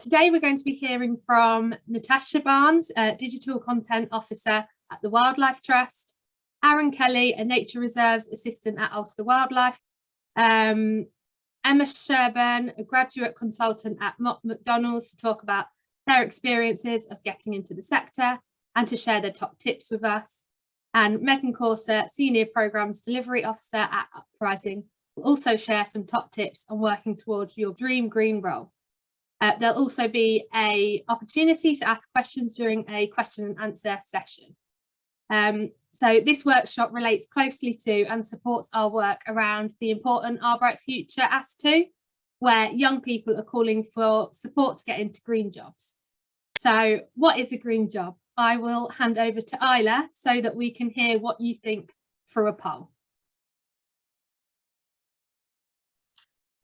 Today we're going to be hearing from Natasha Barnes, a Digital Content Officer at the Wildlife Trust, Aaron Kelly, a Nature Reserves Assistant at Ulster Wildlife, Emma Sherburn, a Graduate Consultant at Mott McDonald's, to talk about their experiences of getting into the sector and to share their top tips with us, and Megan Corser, Senior Programmes Delivery Officer at Uprising, will also share some top tips on working towards your dream green role. There'll also be an opportunity to ask questions during a question and answer session. So this workshop relates closely to and supports our work around the important Our Bright Future Ask To, where young people are calling for support to get into green jobs. So what is a green job? I will hand over to Isla so that we can hear what you think through a poll.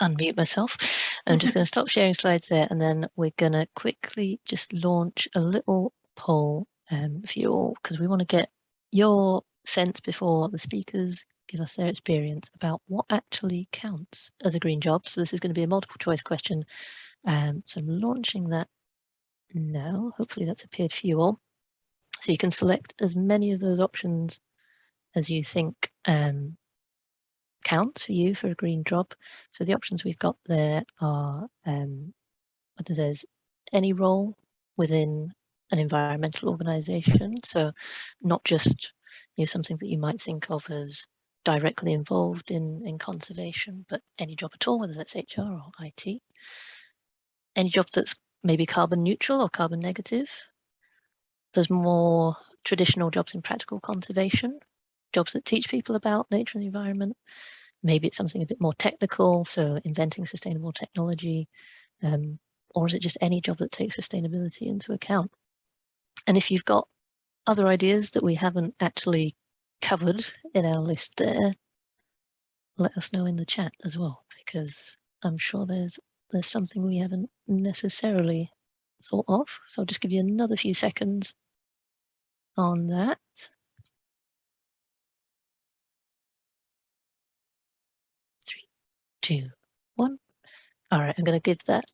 Unmute myself. I'm just going to stop sharing slides there, and then we're going to quickly just launch a little poll for you all, because we want to get your sense before the speakers give us their experience about what actually counts as a green job. So this is going to be a multiple choice question. So I'm launching that now. Hopefully that's appeared for you all. So you can select as many of those options as you think counts for you for a green job. So the options we've got there are whether there's any role within an environmental organisation, so not just something that you might think of as directly involved in conservation, but any job at all, whether that's HR or IT. Any job that's maybe carbon neutral or carbon negative. There's more traditional jobs in practical conservation, jobs that teach people about nature and the environment. Maybe it's something a bit more technical, so inventing sustainable technology, or is it just any job that takes sustainability into account? And if you've got other ideas that we haven't actually covered in our list there, let us know in the chat as well, because I'm sure there's something we haven't necessarily thought of. So I'll just give you another few seconds on that. 3, 2, 1. All right, I'm going to give that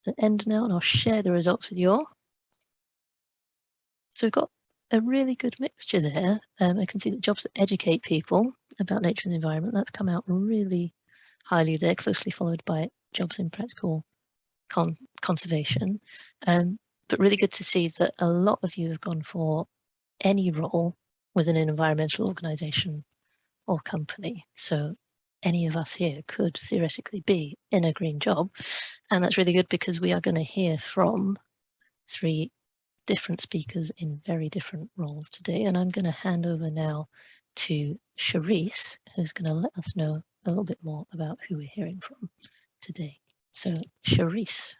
an end now, and I'll share the results with you all. So we've got a really good mixture there. I can see that jobs that educate people about nature and the environment, that's come out really highly there, closely followed by jobs in practical conservation. But really good to see that a lot of you have gone for any role within an environmental organisation or company. So any of us here could theoretically be in a green job. And that's really good, because we are going to hear from 3 different speakers in very different roles today. And I'm going to hand over now to Charisse, who's going to let us know a little bit more about who we're hearing from today. So Charisse,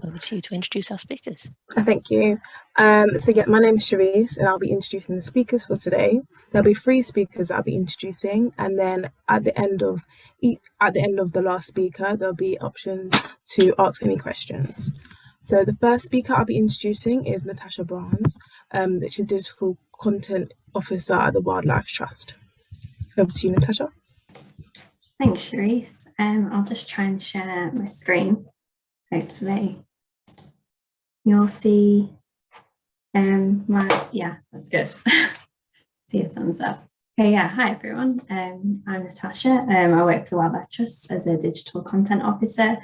over to you to introduce our speakers. Thank you. So yeah, my name is Charisse, and I'll be introducing the speakers for today. There'll be 3 speakers I'll be introducing, and then at the end of the last speaker, there'll be options to ask any questions. So the first speaker I'll be introducing is Natasha Barnes, which is Digital Content Officer at the Wildlife Trust. Over to you, Natasha. Thanks, Charisse. I'll just try and share my screen. Hopefully you'll see that's good. See a thumbs up. Okay, yeah, hi everyone. I'm Natasha. I work for the Wildlife Trust as a Digital Content Officer.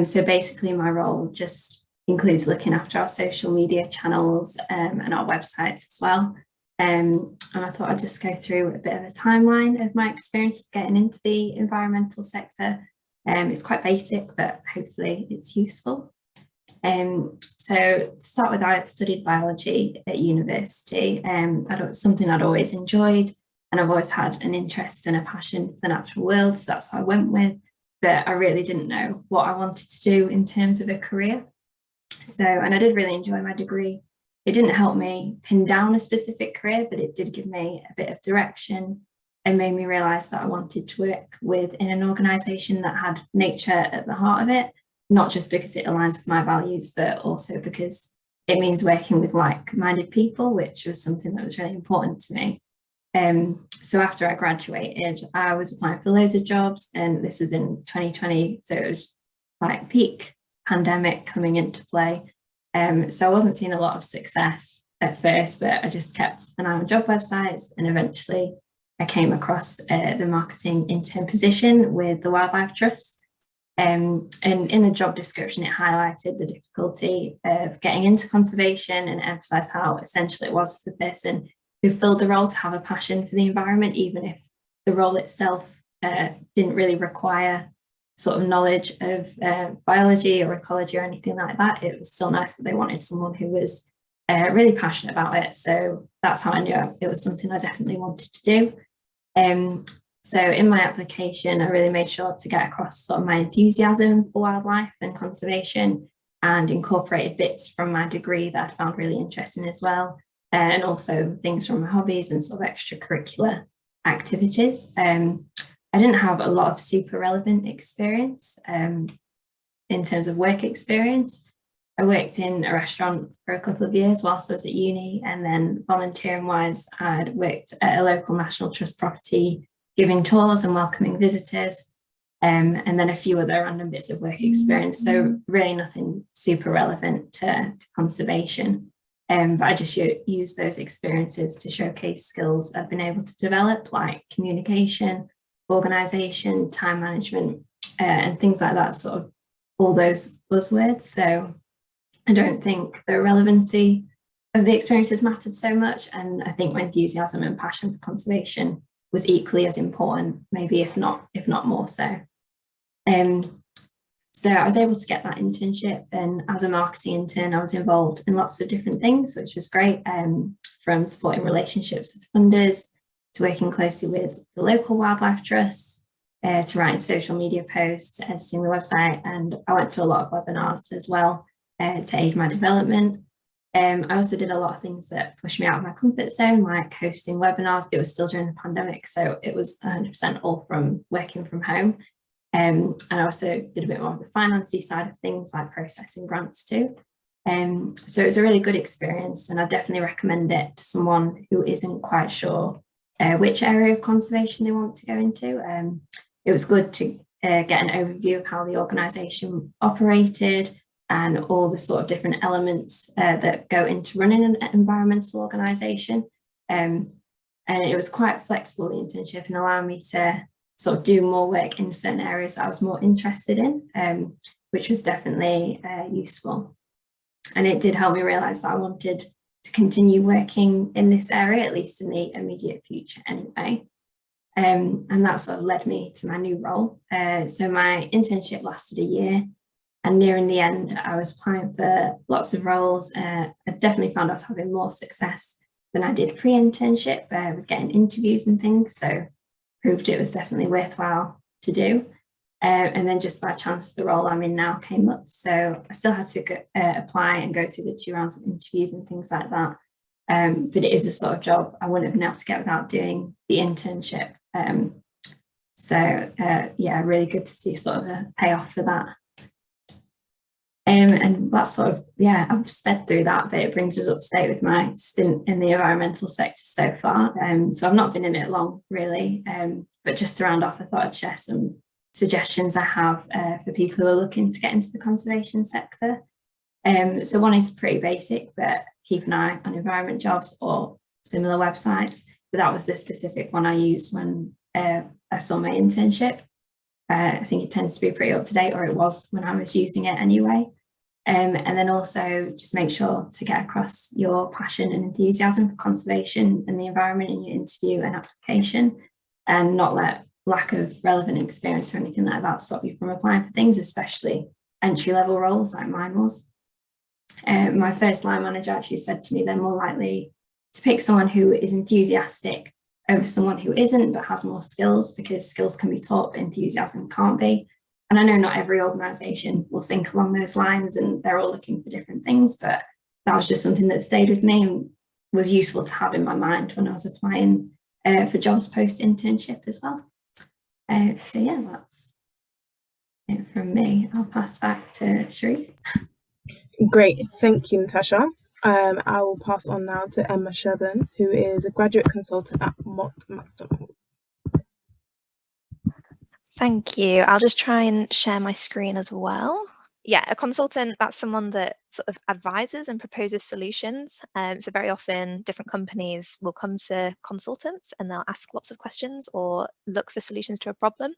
So basically my role just includes looking after our social media channels and our websites as well. And I thought I'd just go through a bit of a timeline of my experience of getting into the environmental sector. It's quite basic, but hopefully it's useful. So to start with, I had studied biology at university. Something I'd always enjoyed, and I've always had an interest and a passion for the natural world, so that's what I went with. But I really didn't know what I wanted to do in terms of a career. And I did really enjoy my degree. It didn't help me pin down a specific career, but it did give me a bit of direction and made me realise that I wanted to work within an organisation that had nature at the heart of it, not just because it aligns with my values, but also because it means working with like-minded people, which was something that was really important to me. So after I graduated, I was applying for loads of jobs, and this was in 2020, so it was like peak pandemic coming into play. So I wasn't seeing a lot of success at first, but I just kept an eye on job websites, and eventually I came across the marketing intern position with the Wildlife Trust. And in the job description, it highlighted the difficulty of getting into conservation and emphasised how essential it was for the person who filled the role to have a passion for the environment, even if the role itself didn't really require sort of knowledge of biology or ecology or anything like that. It was still nice that they wanted someone who was really passionate about it. So that's how I knew it was something I definitely wanted to do. So in my application, I really made sure to get across sort of my enthusiasm for wildlife and conservation, and incorporated bits from my degree that I found really interesting as well, and also things from my hobbies and sort of extracurricular activities. I didn't have a lot of super relevant experience in terms of work experience. I worked in a restaurant for a couple of years whilst I was at uni, and then volunteering wise, I'd worked at a local National Trust property, giving tours and welcoming visitors, and then a few other random bits of work experience. So really nothing super relevant to conservation. But I just use those experiences to showcase skills I've been able to develop, like communication, organisation, time management, and things like that, sort of all those buzzwords. So I don't think the relevancy of the experiences mattered so much. And I think my enthusiasm and passion for conservation was equally as important, maybe if not more so. So I was able to get that internship, and as a marketing intern, I was involved in lots of different things, which was great, from supporting relationships with funders, to working closely with the local wildlife trusts, to writing social media posts, editing the website, and I went to a lot of webinars as well to aid my development. I also did a lot of things that pushed me out of my comfort zone, like hosting webinars. It was still during the pandemic, so it was 100% all from working from home. And I also did a bit more of the financy side of things, like processing grants too. So it was a really good experience, and I definitely recommend it to someone who isn't quite sure which area of conservation they want to go into. It was good to get an overview of how the organisation operated, and all the sort of different elements that go into running an environmental organisation. And it was quite flexible, the internship, and allowed me to sort of do more work in certain areas that I was more interested in, which was definitely useful. And it did help me realise that I wanted to continue working in this area, at least in the immediate future anyway. And that sort of led me to my new role. So my internship lasted a year. And nearing the end, I was applying for lots of roles. I definitely found I was having more success than I did pre-internship with getting interviews and things. So proved it was definitely worthwhile to do. And then just by chance, the role I'm in now came up. So I still had to apply and go through the 2 rounds of interviews and things like that. But it is the sort of job I wouldn't have been able to get without doing the internship. Yeah, really good to see sort of a payoff for that. And that's sort of, yeah, I've sped through that, but it brings us up to date with my stint in the environmental sector so far. So I've not been in it long, really, but just to round off, I thought I'd share some suggestions I have for people who are looking to get into the conservation sector. So one is pretty basic, but keep an eye on environment jobs or similar websites. But that was the specific one I used when I saw my internship. I think it tends to be pretty up to date, or it was when I was using it anyway. And then also just make sure to get across your passion and enthusiasm for conservation and the environment in your interview and application, and not let lack of relevant experience or anything like that stop you from applying for things, especially entry-level roles like mine was. My first line manager actually said to me they're more likely to pick someone who is enthusiastic over someone who isn't but has more skills, because skills can be taught but enthusiasm can't be. And I know not every organisation will think along those lines, and they're all looking for different things, but that was just something that stayed with me and was useful to have in my mind when I was applying for jobs post-internship as well. So yeah, that's it from me. I'll pass back to Charisse. Great, thank you, Natasha. I will pass on now to Emma Sherburn, who is a graduate consultant at Mott MacDonald. Thank you. I'll just try and share my screen as well. yeah, a consultant, that's someone that sort of advises and proposes solutions. So very often different companies will come to consultants and they'll ask lots of questions or look for solutions to a problem.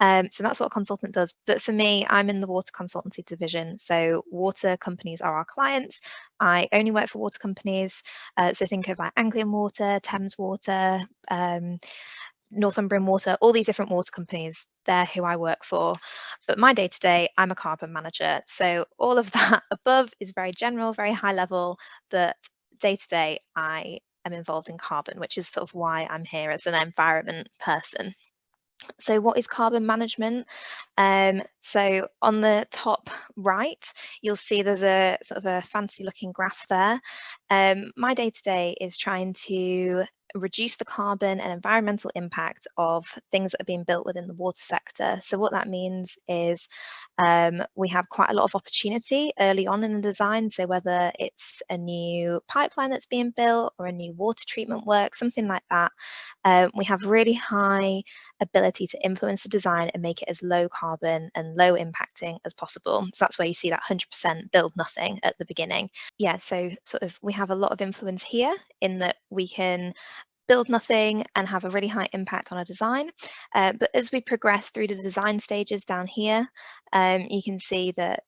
So that's what a consultant does. But for me, I'm in the water consultancy division. So water companies are our clients. I only work for water companies. So think of like Anglian Water, Thames Water, Northumbrian Water, all these different water companies, they're who I work for. But my day-to-day, I'm a carbon manager. So all of that above is very general, very high level, but day-to-day, I am involved in carbon, which is sort of why I'm here as an environment person. So what is carbon management? So on the top right, you'll see there's a sort of a fancy looking graph there. My day-to-day is trying to reduce the carbon and environmental impact of things that are being built within the water sector. So what that means is we have quite a lot of opportunity early on in the design. So whether it's a new pipeline that's being built or a new water treatment work, something like that, we have really high ability to influence the design and make it as low carbon and low impacting as possible. So that's where you see that 100% build nothing at the beginning. Yeah, so sort of we have a lot of influence here in that we can build nothing and have a really high impact on a design. But as we progress through the design stages down here, you can see that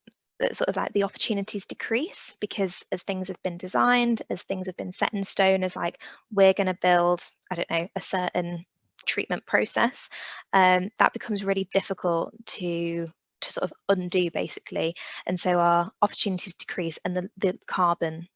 sort of like the opportunities decrease, because as things have been designed, as things have been set in stone, as like we're going to build, I don't know, a certain treatment process, that becomes really difficult to sort of undo basically. And so our opportunities decrease and the carbon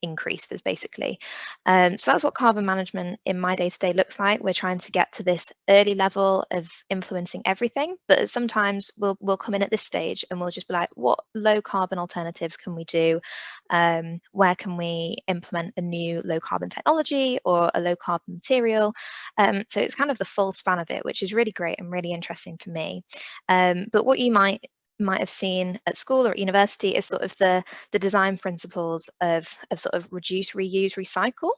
increases basically. So that's what carbon management in my day-to-day looks like. We're trying to get to this early level of influencing everything, but sometimes we'll come in at this stage and we'll just be like, what low carbon alternatives can we do? Where can we implement a new low carbon technology or a low carbon material? So it's kind of the full span of it, which is really great and really interesting for me. But what you might have seen at school or at university is sort of the design principles of sort of reduce, reuse, recycle.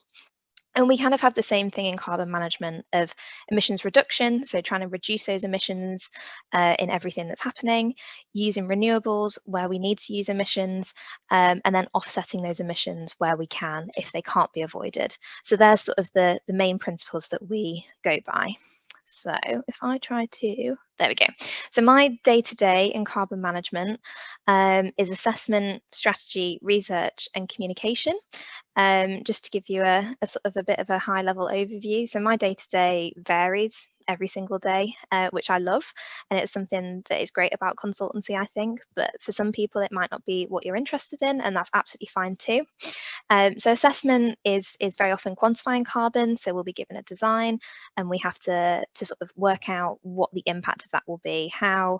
And we kind of have the same thing in carbon management of emissions reduction, so trying to reduce those emissions in everything that's happening, using renewables where we need to use emissions, and then offsetting those emissions where we can if they can't be avoided. So there's sort of the main principles that we go by. So if I try to, there we go. So my day-to-day in carbon management is assessment, strategy, research and communication. Just to give you a sort of a bit of a high level overview. So my day-to-day varies every single day, which I love. And it's something that is great about consultancy, I think. But for some people, it might not be what you're interested in, and that's absolutely fine too. So assessment is very often quantifying carbon. So we'll be given a design and we have to sort of work out what the impact of that will be, how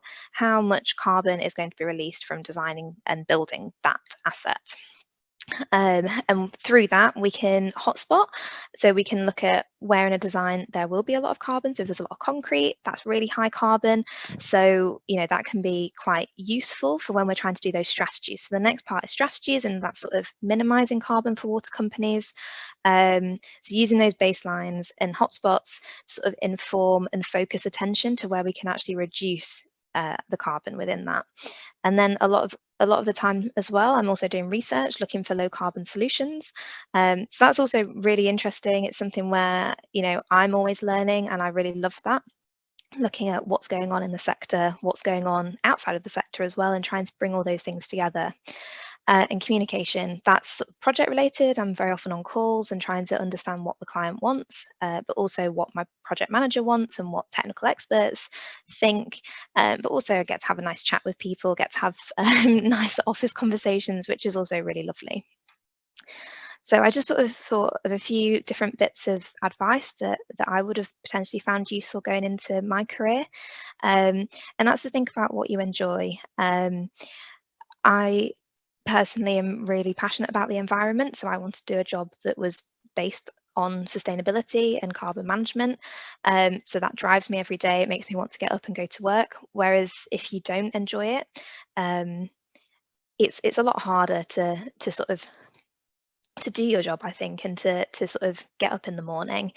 much carbon is going to be released from designing and building that asset. And through that we can hotspot, so we can look at where in a design there will be a lot of carbon. So if there's a lot of concrete, that's really high carbon, so you know that can be quite useful for when we're trying to do those strategies. So the next part is strategies, and that's sort of minimizing carbon for water companies. So using those baselines and hotspots to sort of inform and focus attention to where we can actually reduce the carbon within that. And then a lot of the time as well, I'm also doing research looking for low carbon solutions. So that's also really interesting. It's something where, you know, I'm always learning, and I really love that. Looking at what's going on in the sector, what's going on outside of the sector as well, and trying to bring all those things together. And communication, that's project related. I'm very often on calls and trying to understand what the client wants, but also what my project manager wants and what technical experts think. But also I get to have a nice chat with people, get to have nice office conversations, which is also really lovely. So I just sort of thought of a few different bits of advice that I would have potentially found useful going into my career. And that's to think about what you enjoy. I personally am really passionate about the environment, so I want to do a job that was based on sustainability and carbon management. So that drives me every day. It makes me want to get up and go to work. Whereas if you don't enjoy it, it's a lot harder to sort of to do your job, I think, and to sort of get up in the morning.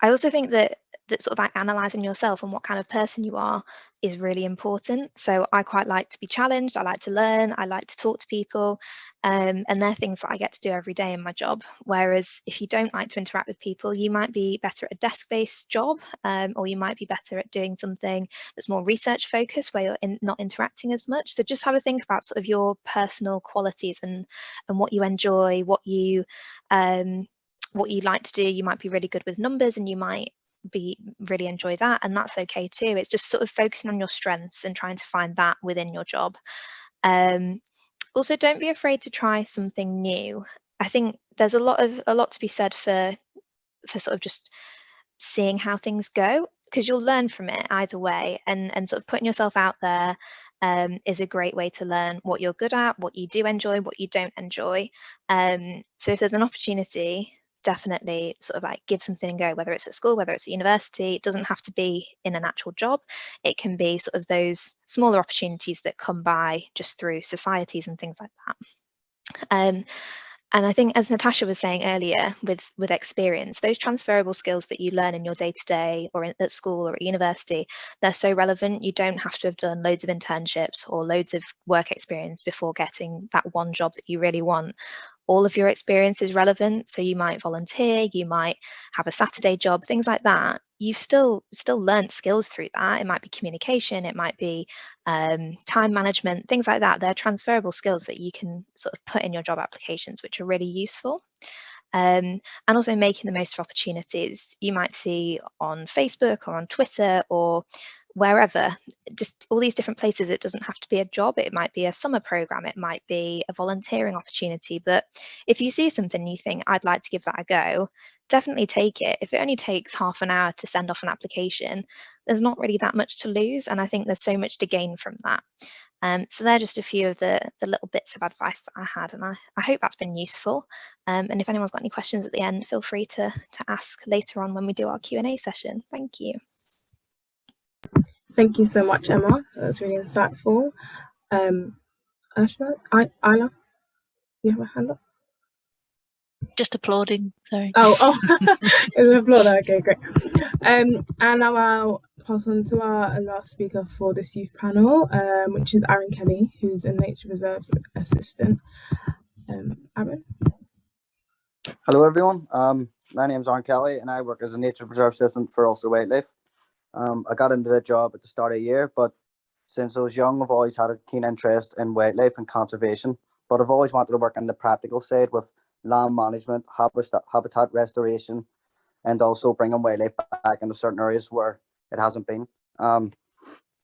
I also think that sort of like analysing yourself and what kind of person you are is really important. So I quite like to be challenged. I like to learn. I like to talk to people. And they're things that I get to do every day in my job. Whereas if you don't like to interact with people, you might be better at a desk-based job, or you might be better at doing something that's more research focused where you're not interacting as much. So just have a think about sort of your personal qualities and what you enjoy, what you like to do. You might be really good with numbers and you might really enjoy that, and that's okay too. It's just sort of focusing on your strengths and trying to find that within your job. Also, don't be afraid to try something new. I think there's a lot to be said for sort of just seeing how things go, because you'll learn from it either way, and sort of putting yourself out there is a great way to learn what you're good at, what you do enjoy, what you don't enjoy. So if there's an opportunity, definitely sort of like give something a go, whether it's at school, whether it's at university. It doesn't have to be in an actual job. It can be sort of those smaller opportunities that come by just through societies and things like that. And I think, as Natasha was saying earlier, with experience, those transferable skills that you learn in your day-to-day or at school or at university, they're so relevant. You don't have to have done loads of internships or loads of work experience before getting that one job that you really want. All of your experience is relevant. So you might volunteer, you might have a Saturday job, things like that. You've still learned skills through that. It might be communication, it might be time management, things like that. They're transferable skills that you can sort of put in your job applications, which are really useful. And also making the most of opportunities you might see on Facebook or on Twitter or wherever, just all these different places. It doesn't have to be a job. It might be a summer program. It might be a volunteering opportunity. But if you see something and you think, I'd like to give that a go, definitely take it. If it only takes half an hour to send off an application, there's not really that much to lose. And I think there's so much to gain from that. So they're just a few of the little bits of advice that I had, and I hope that's been useful. And if anyone's got any questions at the end, feel free to ask later on when we do our Q&A session. Thank you. Thank you so much, Emma. That's really insightful. Ursula, Isla, you have a hand up? Just applauding, sorry. Oh, it's an applauder. Okay, great. And now I'll pass on to our last speaker for this youth panel, which is Aaron Kelly, who's a Nature Reserves assistant. Aaron? Hello, everyone. My name is Aaron Kelly, and I work as a Nature Reserve assistant for Ulster Wildlife. I got into the job at the start of the year, but since I was young, I've always had a keen interest in wildlife and conservation. But I've always wanted to work on the practical side with land management, habitat restoration, and also bringing wildlife back into certain areas where it hasn't been.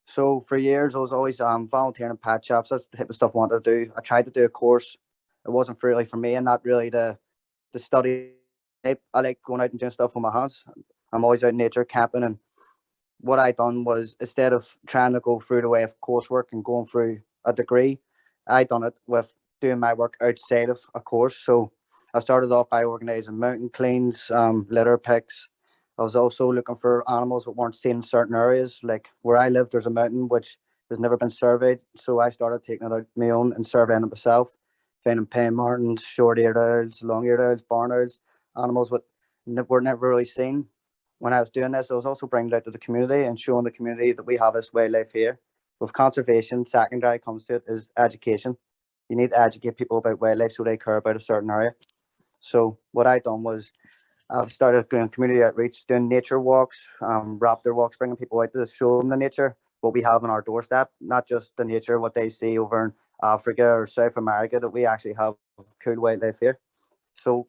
So for years, I was always volunteering in pet shops. That's the type of stuff I wanted to do. I tried to do a course. It wasn't really for me, and not really the study. I like going out and doing stuff with my hands. I'm always out in nature camping, and what I done was, instead of trying to go through the way of coursework and going through a degree, I done it with doing my work outside of a course. So I started off by organising mountain cleans, litter picks. I was also looking for animals that weren't seen in certain areas. Like where I live, there's a mountain which has never been surveyed. So I started taking it out my own and surveying it myself, finding pine martens, short-eared owls, long-eared owls, barn owls, animals that were never really seen. When I was doing this, I was also bringing it out to the community and showing the community that we have this wildlife here. With conservation, secondary comes to it is education. You need to educate people about wildlife so they care about a certain area. So what I done was I've started doing community outreach, doing nature walks, raptor walks, bringing people out to show them the nature, what we have on our doorstep, not just the nature, what they see over in Africa or South America, that we actually have cool wildlife here. So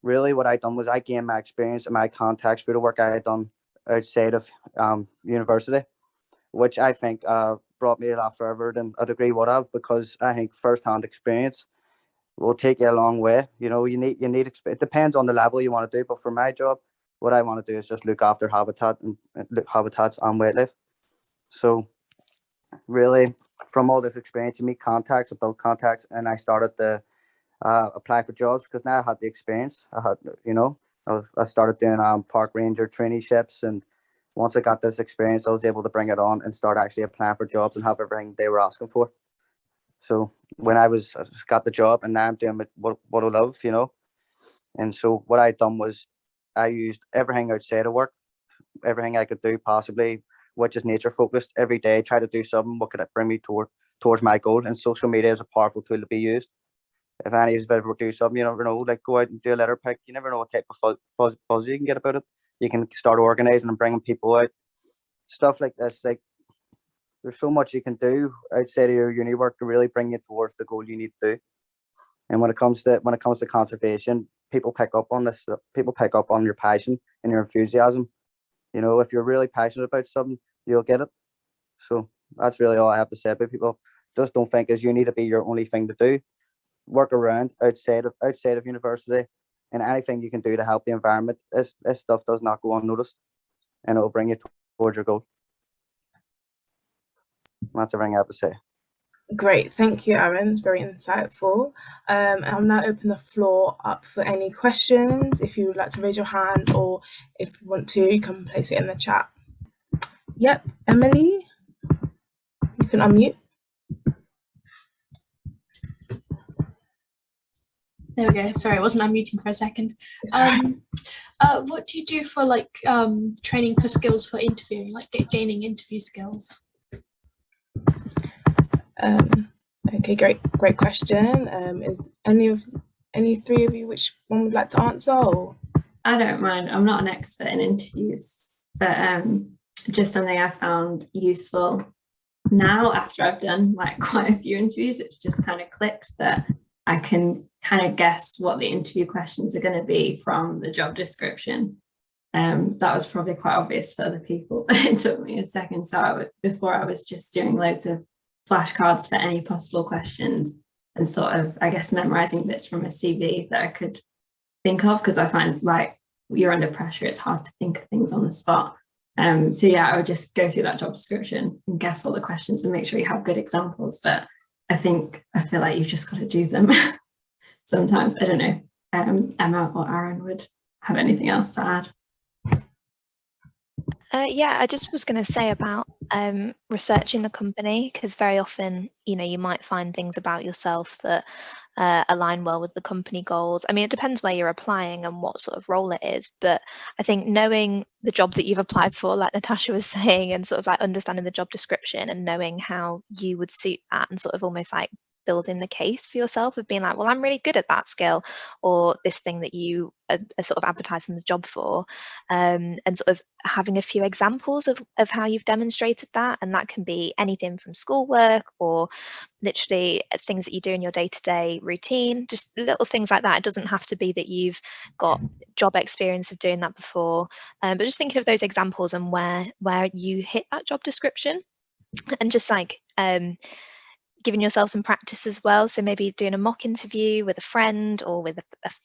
really what I done was I gained my experience and my contacts through the work I had done outside of university, which I think brought me a lot further than a degree would have, because I think first-hand experience will take you a long way. You know, you need it depends on the level you want to do, but for my job, what I want to do is just look after habitats and wildlife. So really, from all this experience, you meet contacts, I built contacts, and I started to apply for jobs, because now I had the experience. I started doing park ranger traineeships, and once I got this experience, I was able to bring it on and start actually applying for jobs and have everything they were asking for. So when I got the job, and now I'm doing what I love, you know. And so what I done was I used everything outside of work, everything I could do possibly, which is nature focused. Every day, try to do something. What could it bring me towards my goal? And social media is a powerful tool to be used. If any of you ever do something, you never know, like go out and do a litter pick. You never know what type of buzz you can get about it. You can start organizing and bringing people out. Stuff like this, like there's so much you can do outside of your uni work to really bring you towards the goal you need to do. And when it comes to conservation, people pick up on this. People pick up on your passion and your enthusiasm. You know, if you're really passionate about something, you'll get it. So that's really all I have to say about people. Just don't think as you need to be your only thing to do. Work around outside of university, and anything you can do to help the environment. This stuff does not go unnoticed, and it will bring you towards your goal. That's everything I have to say. Great, thank you, Aaron. Very insightful. I'll now open the floor up for any questions. If you would like to raise your hand, or if you want to, you can place it in the chat. Yep, Emily, you can unmute. There we go. Sorry, I wasn't unmuting for a second. What do you do for like training for skills for interviewing, like gaining interview skills? Okay, great question. Is any three of you, which one would like to answer? Or? I don't mind. I'm not an expert in interviews, but just something I found useful now after I've done like quite a few interviews. It's just kind of clicked that I can kind of guess what the interview questions are going to be from the job description. That was probably quite obvious for other people, but it took me a second. So before I was just doing loads of flashcards for any possible questions and sort of, I guess, memorizing bits from a CV that I could think of, because I find like you're under pressure, it's hard to think of things on the spot. So yeah, I would just go through that job description and guess all the questions and make sure you have good examples. But I feel like you've just got to do them sometimes. I don't know, Emma or Aaron would have anything else to add. Yeah, I just was going to say about researching the company, because very often, you know, you might find things about yourself that align well with the company goals. I mean, it depends where you're applying and what sort of role it is, but I think knowing the job that you've applied for, like Natasha was saying, and sort of like understanding the job description and knowing how you would suit that, and sort of almost like building the case for yourself of being like, well, I'm really good at that skill or this thing that you are sort of advertising the job for, and sort of having a few examples of how you've demonstrated that. And that can be anything from schoolwork or literally things that you do in your day-to-day routine, just little things like that. It doesn't have to be that you've got job experience of doing that before, but just thinking of those examples and where you hit that job description, and just like giving yourself some practice as well. So maybe doing a mock interview with a friend or with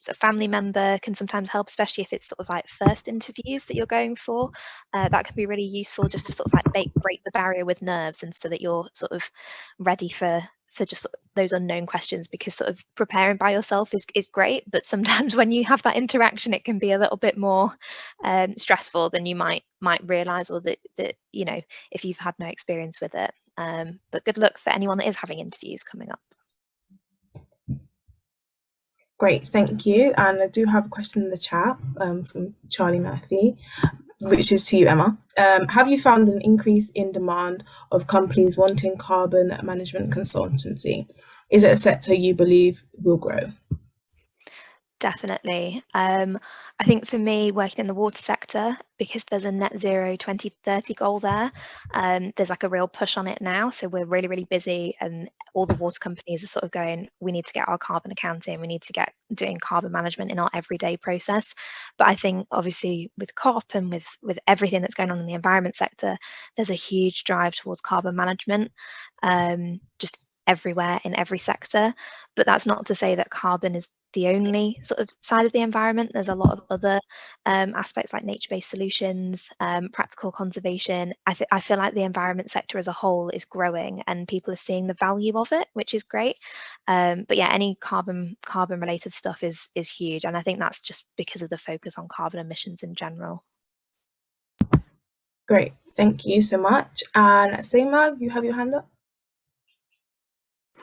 a family member can sometimes help, especially if it's sort of like first interviews that you're going for. That can be really useful, just to sort of like break the barrier with nerves, and so that you're sort of ready for just sort of those unknown questions, because sort of preparing by yourself is great, but sometimes when you have that interaction, it can be a little bit more stressful than you might realize, or that you know, if you've had no experience with it. But good luck for anyone that is having interviews coming up. Great, thank you. And I do have a question in the chat from Charlie Murphy, which is to you, Emma. Have you found an increase in demand of companies wanting carbon management consultancy? Is it a sector you believe will grow? Definitely. I think for me, working in the water sector, because there's a net zero 2030 goal there, there's like a real push on it now. So we're really, really busy, and all the water companies are sort of going, we need to get our carbon accounting, we need to get doing carbon management in our everyday process. But I think obviously with COP and with everything that's going on in the environment sector, there's a huge drive towards carbon management, just everywhere in every sector. But that's not to say that carbon is the only sort of side of the environment. There's a lot of other aspects like nature-based solutions, practical conservation. I feel like the environment sector as a whole is growing, and people are seeing the value of it, which is great. But yeah, any carbon related stuff is huge, and I think that's just because of the focus on carbon emissions in general. Great, thank you so much. And Seema, you have your hand up.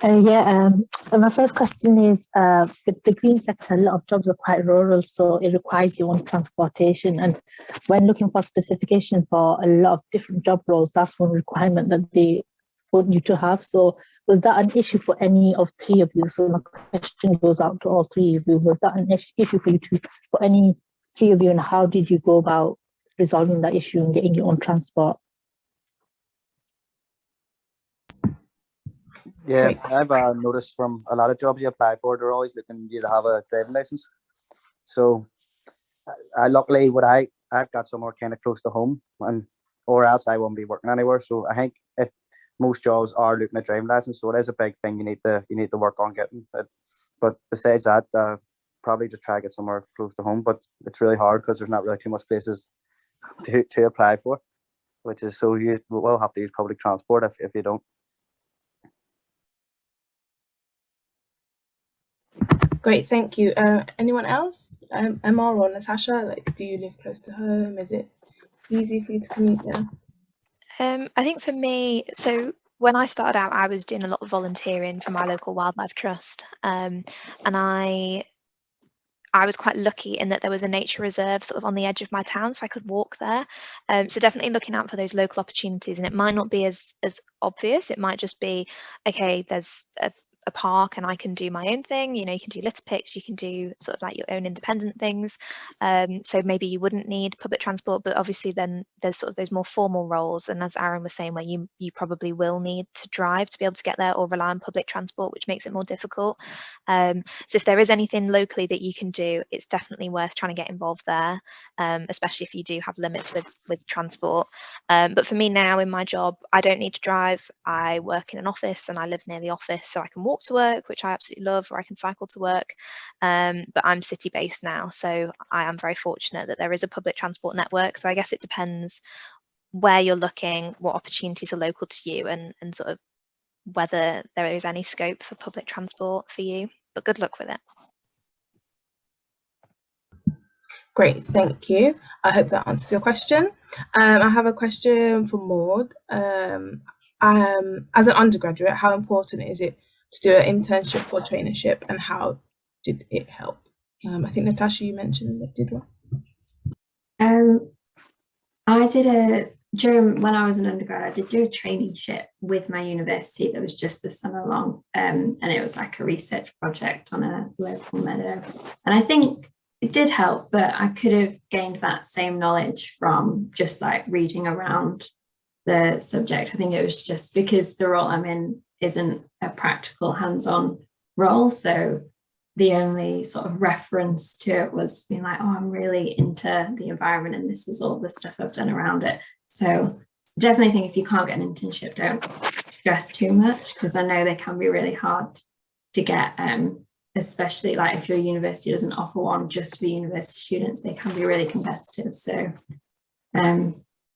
So my first question is, with the green sector, a lot of jobs are quite rural, so it requires your own transportation. And when looking for specification for a lot of different job roles, that's one requirement that they want you to have. So was that an issue for any of three of you? So my question goes out to all three of you. Was that an issue for you for any three of you, and how did you go about resolving that issue and getting your own transport? Yeah, Great. I've noticed from a lot of jobs you apply for, they're always looking you to have a driving license. So luckily, I've got somewhere kind of close to home, or else I won't be working anywhere. So I think if most jobs are looking at driving license, so it is a big thing you need to work on getting. But besides that, probably just try to get somewhere close to home. But it's really hard because there's not really too much places to apply for, which is so you will have to use public transport if you don't. Great, thank you. Anyone else? Emma or Natasha, like, do you live close to home? Is it easy for you to commute there? I think for me, so when I started out, I was doing a lot of volunteering for my local wildlife trust, and I was quite lucky in that there was a nature reserve sort of on the edge of my town, so I could walk there. So definitely looking out for those local opportunities, and it might not be as obvious. It might just be, okay, there's a park and I can do my own thing. You know, you can do litter picks, you can do sort of like your own independent things. So maybe you wouldn't need public transport, but obviously then there's sort of those more formal roles. And as Aaron was saying, where you probably will need to drive to be able to get there or rely on public transport, which makes it more difficult. So if there is anything locally that you can do, it's definitely worth trying to get involved there, especially if you do have limits with transport. But for me now in my job, I don't need to drive. I work in an office and I live near the office, so I can walk to work, which I absolutely love, or I can cycle to work. But I'm city based now, so I am very fortunate that there is a public transport network. So I guess it depends where you're looking, what opportunities are local to you, and sort of whether there is any scope for public transport for you. But good luck with it. Great, thank you. I hope that answers your question. I have a question for Maud. As an undergraduate, how important is it to do an internship or traineeship, and how did it help? I think Natasha, you mentioned that did one. I did during when I was an undergrad, I did do a traineeship with my university that was just the summer long, and it was like a research project on a local meadow. And I think it did help, but I could have gained that same knowledge from just like reading around the subject. I think it was just because the role I'm in isn't a practical hands-on role, so the only sort of reference to it was being like, oh, I'm really into the environment and this is all the stuff I've done around it. So definitely think if you can't get an internship, don't stress too much, because I know they can be really hard to get, especially like if your university doesn't offer one just for university students, they can be really competitive. So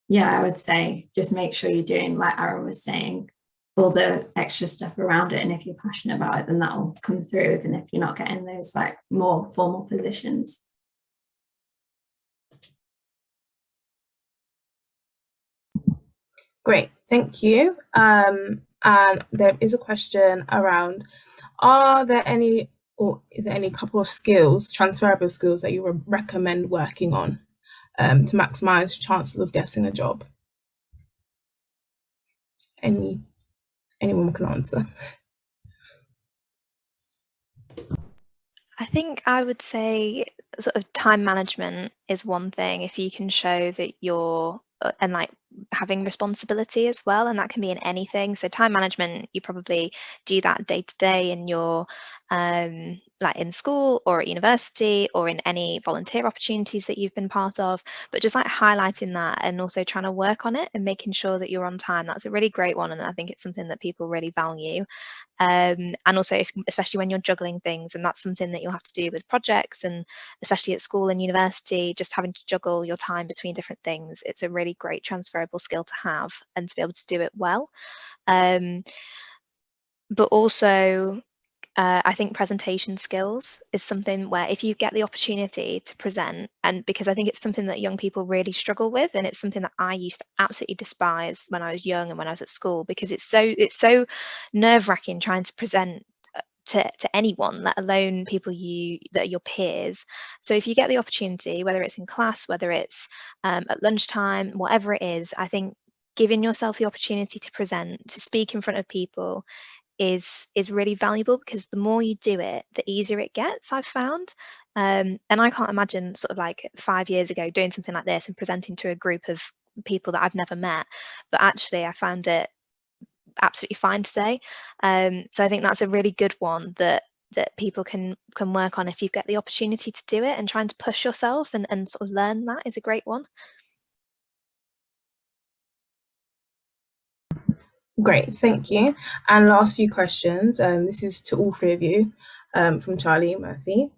yeah, I would say just make sure you're doing, like Aaron was saying, all the extra stuff around it, and if you're passionate about it, then that will come through, even if you're not getting those like more formal positions. Great, thank you. And there is a question around, are there any, or is there any couple of skills, transferable skills, that you would recommend working on to maximize chances of getting a job? Anyone can answer. I think I would say sort of time management is one thing. If you can show that you're and like having responsibility as well, and that can be in anything. So time management, you probably do that day to day in your like in school or at university or in any volunteer opportunities that you've been part of, but just like highlighting that and also trying to work on it and making sure that you're on time. That's a really great one, and I think it's something that people really value. And also especially when you're juggling things, and that's something that you'll have to do with projects, and especially at school and university, just having to juggle your time between different things. It's a really great transferable skill to have and to be able to do it well. But also I think presentation skills is something where if you get the opportunity to present, and because I think it's something that young people really struggle with, and it's something that I used to absolutely despise when I was young and when I was at school, because it's so nerve-wracking trying to present to anyone, let alone people that are your peers. So if you get the opportunity, whether it's in class, whether it's at lunchtime, whatever it is, I think giving yourself the opportunity to present, to speak in front of people, is really valuable, because the more you do it, the easier it gets, I've found. And I can't imagine sort of like 5 years ago doing something like this and presenting to a group of people that I've never met, but actually I found it absolutely fine today. So I think that's a really good one that people can work on if you get the opportunity to do it, and trying to push yourself and sort of learn that is a great one. Great, thank you. And last few questions. This is to all three of you, from Charlie Murphy.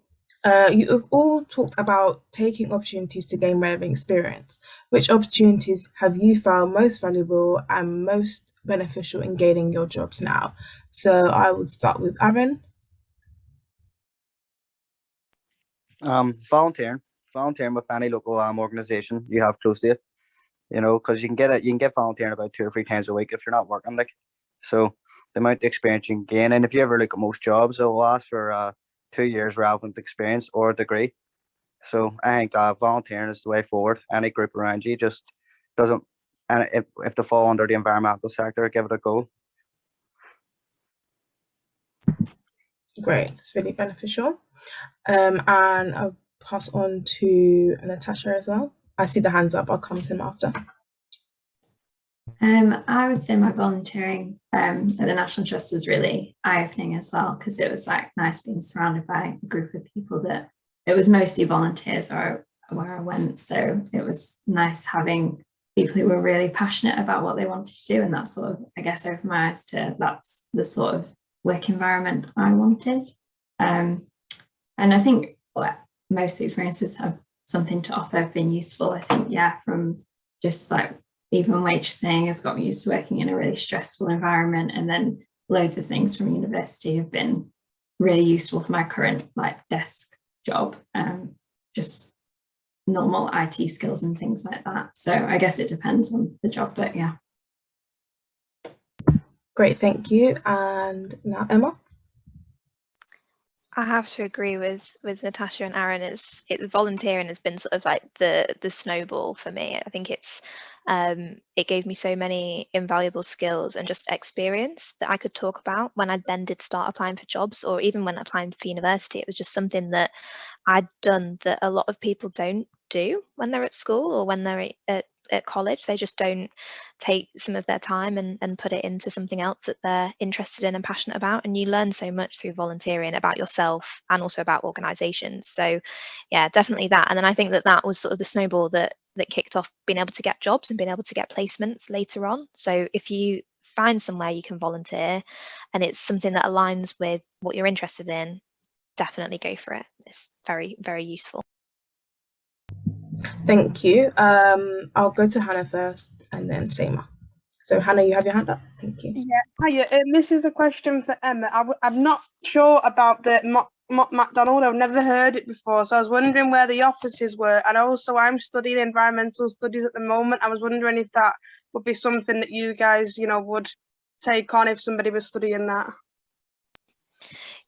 You have all talked about taking opportunities to gain relevant experience. Which opportunities have you found most valuable and most beneficial in gaining your jobs now? So I would start with Aaron. Volunteering with any local organisation you have close to it. You know, because you can get volunteering about 2 or 3 times a week if you're not working. Like, so the amount of experience you can gain, and if you ever look at most jobs, they'll ask for 2 years relevant experience or a degree. So I think volunteering is the way forward. Any group around you just doesn't, and if they fall under the environmental sector, give it a go. Great, it's really beneficial. And I'll pass on to Natasha as well. I see the hands up. I'll come to him after. I would say my volunteering at the National Trust was really eye-opening as well, because it was like nice being surrounded by a group of people that it was mostly volunteers where I went. So it was nice having people who were really passionate about what they wanted to do, and that sort of, I guess, opened my eyes to that's the sort of work environment I wanted. And I think most experiences have something to offer, have been useful. I think, yeah, from just like even waitressing has got me used to working in a really stressful environment, and then loads of things from university have been really useful for my current like desk job, just normal IT skills and things like that. So I guess it depends on the job, but yeah. Great, thank you. And now Emma. I have to agree with Natasha and Aaron. Volunteering has been sort of like the snowball for me. I think it gave me so many invaluable skills and just experience that I could talk about when I then did start applying for jobs, or even when applying for university. It was just something that I'd done that a lot of people don't do when they're at school or when they're at college. They just don't take some of their time and put it into something else that they're interested in and passionate about. And you learn so much through volunteering about yourself and also about organizations. So yeah, definitely that. And then I think that was sort of the snowball that kicked off being able to get jobs and being able to get placements later on. So if you find somewhere you can volunteer and it's something that aligns with what you're interested in, definitely go for it. It's very, very useful. Thank you. I'll go to Hannah first and then Seema. So Hannah, you have your hand up. Thank you. Yeah, hiya. This is a question for Emma. I'm not sure about the McDonald. I've never heard it before, so I was wondering where the offices were. And also, I'm studying environmental studies at the moment. I was wondering if that would be something that you guys, would take on if somebody was studying that.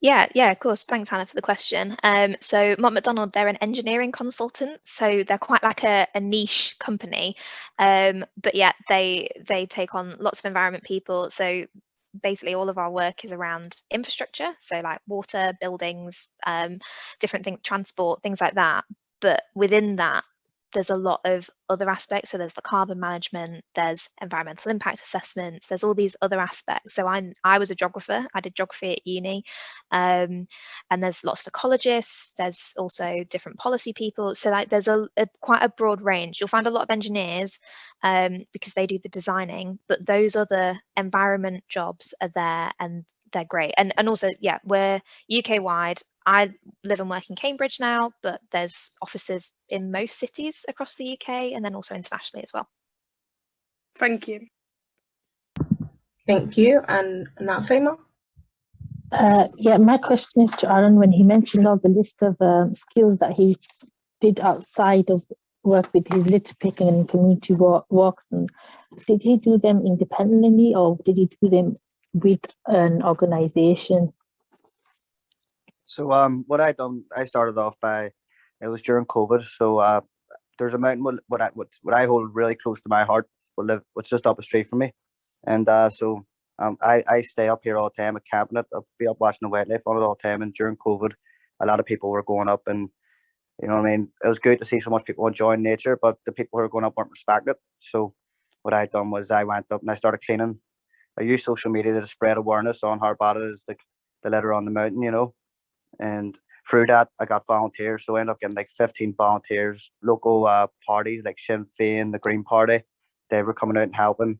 Yeah, of course. Thanks, Hannah, for the question. So Mott MacDonald, they're an engineering consultant, so they're quite like a niche company. But yeah, they take on lots of environment people. So basically all of our work is around infrastructure, so like water, buildings, different things, transport, things like that. But within that, there's a lot of other aspects. So there's the carbon management, there's environmental impact assessments, there's all these other aspects. So I was a geographer, I did geography at uni, and there's lots of ecologists, there's also different policy people. So like there's quite a broad range. You'll find a lot of engineers because they do the designing, but those other environment jobs are there and they're great. And also, yeah, we're UK wide. I live and work in Cambridge now, but there's offices in most cities across the UK and then also internationally as well. Thank you. Thank you. And now Seema. Yeah, my question is to Aaron. When he mentioned all the list of skills that he did outside of work with his litter picking and community walks, and did he do them independently or did he do them with an organisation? So what I started off by, it was during COVID. So there's a mountain what I hold really close to my heart, what's just up the street from me, and I stay up here all the time, at camping it. I'll be up watching the wildlife on it all the time. And during COVID, a lot of people were going up, and you know what I mean. It was good to see so much people enjoying nature, but the people who were going up weren't respecting it. So what I done was I went up and I started cleaning. I used social media to spread awareness on how bad it is, the litter on the mountain, you know. And through that, I got volunteers. So I ended up getting like 15 volunteers, local parties like Sinn Féin, the Green Party. They were coming out and helping.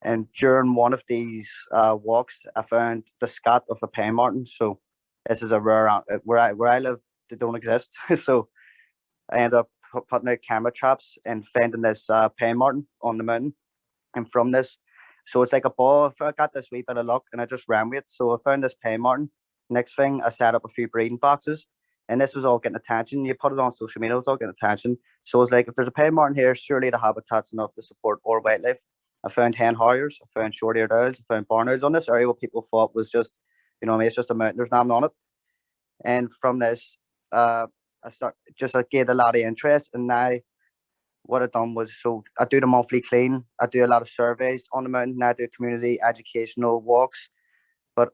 And during one of these walks, I found the scat of a pine marten. So this is a rare where I live. They don't exist. So I ended up putting out camera traps and finding this pine marten on the mountain. And from this, so it's like a ball. I got this wee bit of luck, and I just ran with it. So I found this pine marten. Next thing, I set up a few breeding boxes, and this was all getting attention. You put it on social media, it was all getting attention. So it's like, if there's a pine marten here, surely the habitat's enough to support more wildlife. I found hen harriers, I found short-eared owls, I found barn owls on this area, what people thought was just, you know what I mean, it's just a mountain, there's nothing on it. And from this, I gained a lot of interest, and now what I've done was, so I do the monthly clean, I do a lot of surveys on the mountain, I do community educational walks, but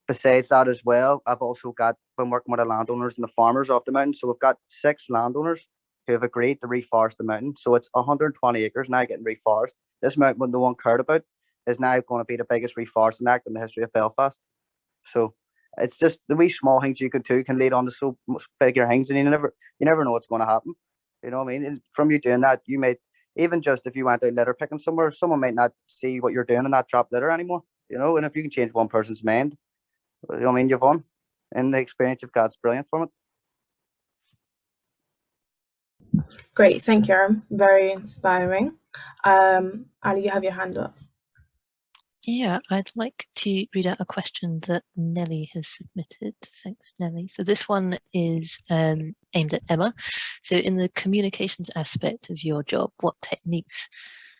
besides that as well, I've also been working with the landowners and the farmers off the mountain. So we've got 6 landowners who have agreed to reforest the mountain. So it's 120 acres now getting reforested. This mountain, what no one cared about, is now going to be the biggest reforesting act in the history of Belfast. So it's just the wee small things you can do can lead on to so much bigger things, and you never know what's going to happen. You know what I mean? And from you doing that, you might, even just if you went out litter picking somewhere, someone might not see what you're doing and not drop litter anymore. You know, and if you can change one person's mind, you know what I mean, you've won. And the experience you've got is brilliant from it. Great, thank you, Aaron. Very inspiring. Ali, you have your hand up. Yeah, I'd like to read out a question that Nelly has submitted. Thanks, Nelly. So this one is aimed at Emma. So in the communications aspect of your job, what techniques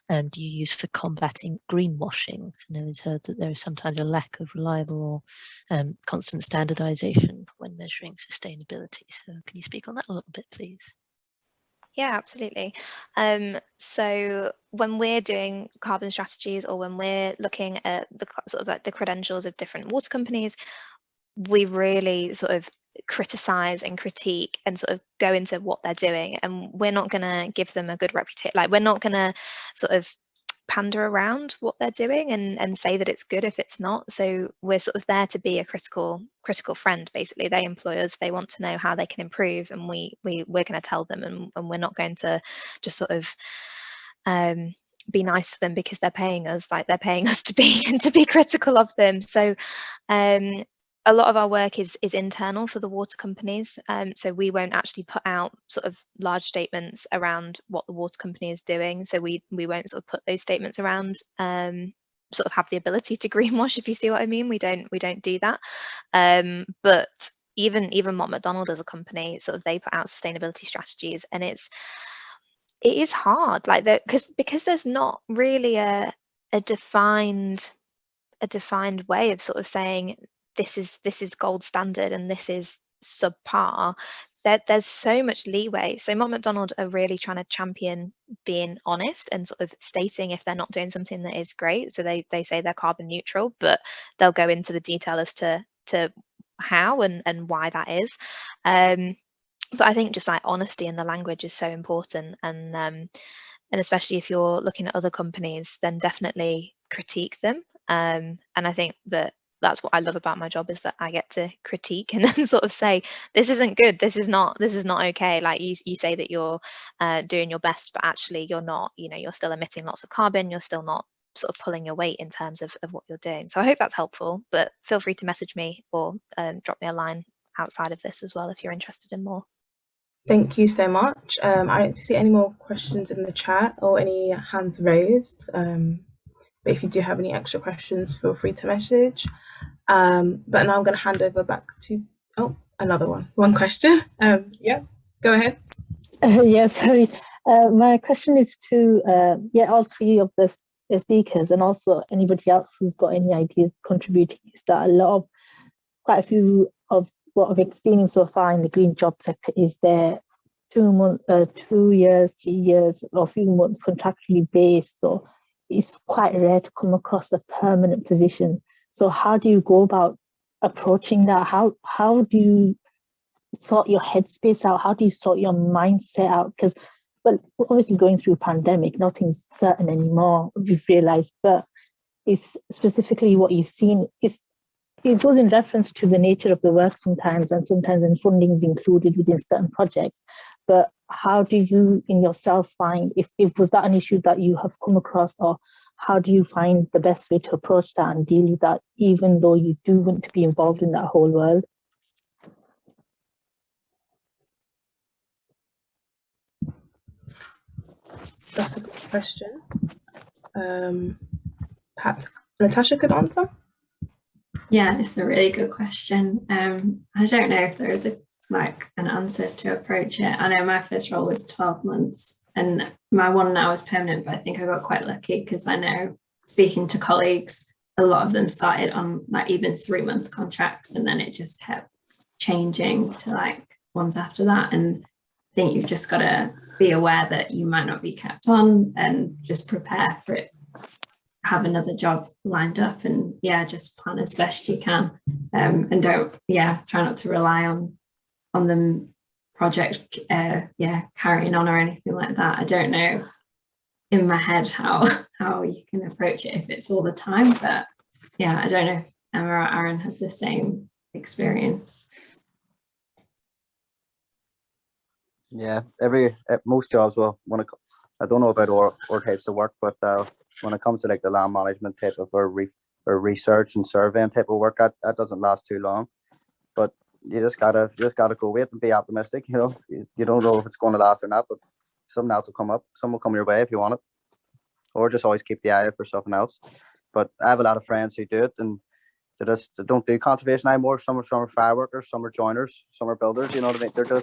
do you use for combating greenwashing? Nelly's heard that there is sometimes a lack of reliable or constant standardization when measuring sustainability. So can you speak on that a little bit, please? Yeah, absolutely. So when we're doing carbon strategies, or when we're looking at the sort of like the credentials of different water companies, we really sort of criticize and critique and sort of go into what they're doing, and we're not going to give them a good reputation. Like, we're not going to sort of pander around what they're doing and say that it's good if it's not. So we're sort of there to be a critical friend. Basically, they employ us, they want to know how they can improve, and we're going to tell them, and we're not going to just sort of be nice to them because they're paying us. Like, they're paying us to be critical of them. So a lot of our work is internal for the water companies. So we won't actually put out sort of large statements around what the water company is doing. So we won't sort of put those statements around, sort of have the ability to greenwash, if you see what I mean. We don't do that. But even Mott MacDonald as a company, sort of, they put out sustainability strategies, and it is hard, like, because there's not really a defined way of sort of saying this is gold standard and this is subpar. There's so much leeway. So Mott MacDonald are really trying to champion being honest and sort of stating if they're not doing something that is great. So they say they're carbon neutral, but they'll go into the detail as to how and why that is. But I think just like honesty in the language is so important, and especially if you're looking at other companies, then definitely critique them. And I think that's what I love about my job, is that I get to critique and then sort of say, this isn't good, this is not okay. Like, you say that you're doing your best, but actually you're not. You know, you're still emitting lots of carbon, you're still not sort of pulling your weight in terms of what you're doing. So I hope that's helpful, but feel free to message me or drop me a line outside of this as well if you're interested in more. Thank you so much. I don't see any more questions in the chat or any hands raised. But if you do have any extra questions, feel free to message. But now I'm going to hand over back to, another one question. Yeah, go ahead. Yes, sorry. My question is to all three of the speakers, and also anybody else who's got any ideas contributing, is that quite a few of what I've experienced so far in the green job sector is there 2 years, 3 years, or a few months contractually based. So it's quite rare to come across a permanent position. So how do you go about approaching that? How do you sort your headspace out? How do you sort your mindset out? Because, well, we're obviously going through a pandemic, nothing's certain anymore, we've realized, but it's specifically what you've seen. It goes in reference to the nature of the work sometimes, and sometimes when funding is included within certain projects. But how do you in yourself find, if was that an issue that you have come across, or how do you find the best way to approach that and deal with that, even though you do want to be involved in that whole world? That's a good question. Perhaps Natasha could answer. Yeah, it's a really good question. I don't know if there is an answer to approach it. I know my first role was 12 months and my one now is permanent, but I think I got quite lucky because I know, speaking to colleagues, a lot of them started on even 3-month contracts, and then it just kept changing to ones after that. And I think you've just got to be aware that you might not be kept on, and just prepare for it, have another job lined up, and just plan as best you can, and try not to rely on the project carrying on or anything like that. I don't know in my head how you can approach it if it's all the time, but I don't know if Emma or Aaron had the same experience. Yeah, most jobs will I don't know about our types of work, but when it comes to the land management type of or research and surveying type of work, that doesn't last too long. But you just gotta go with it and be optimistic. You don't know if it's going to last or not, but something else will come up. Some will come your way if you want it, or just always keep the eye out for something else. But I have a lot of friends who do it, and they don't do conservation anymore. Some are fire workers, some are joiners, some are builders. You know what I mean?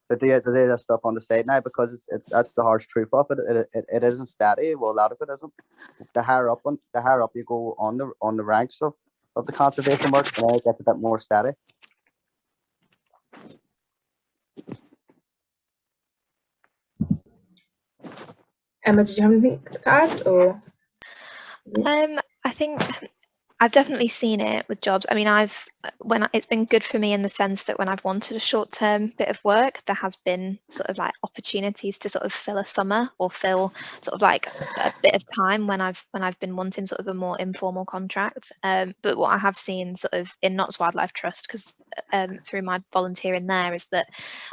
They do that stuff on the side now, because that's the harsh truth of it. It isn't steady. Well, a lot of it isn't. The higher up you go on the ranks of the conservation work, and it gets a bit more steady. Emma, did you have anything to add, or? I think I've definitely seen it with jobs. I mean, it's been good for me in the sense that when I've wanted a short-term bit of work, there has been sort of opportunities to sort of fill a summer or fill sort of a bit of time when I've been wanting sort of a more informal contract. But what I have seen sort of in Notts Wildlife Trust, because through my volunteering there, is that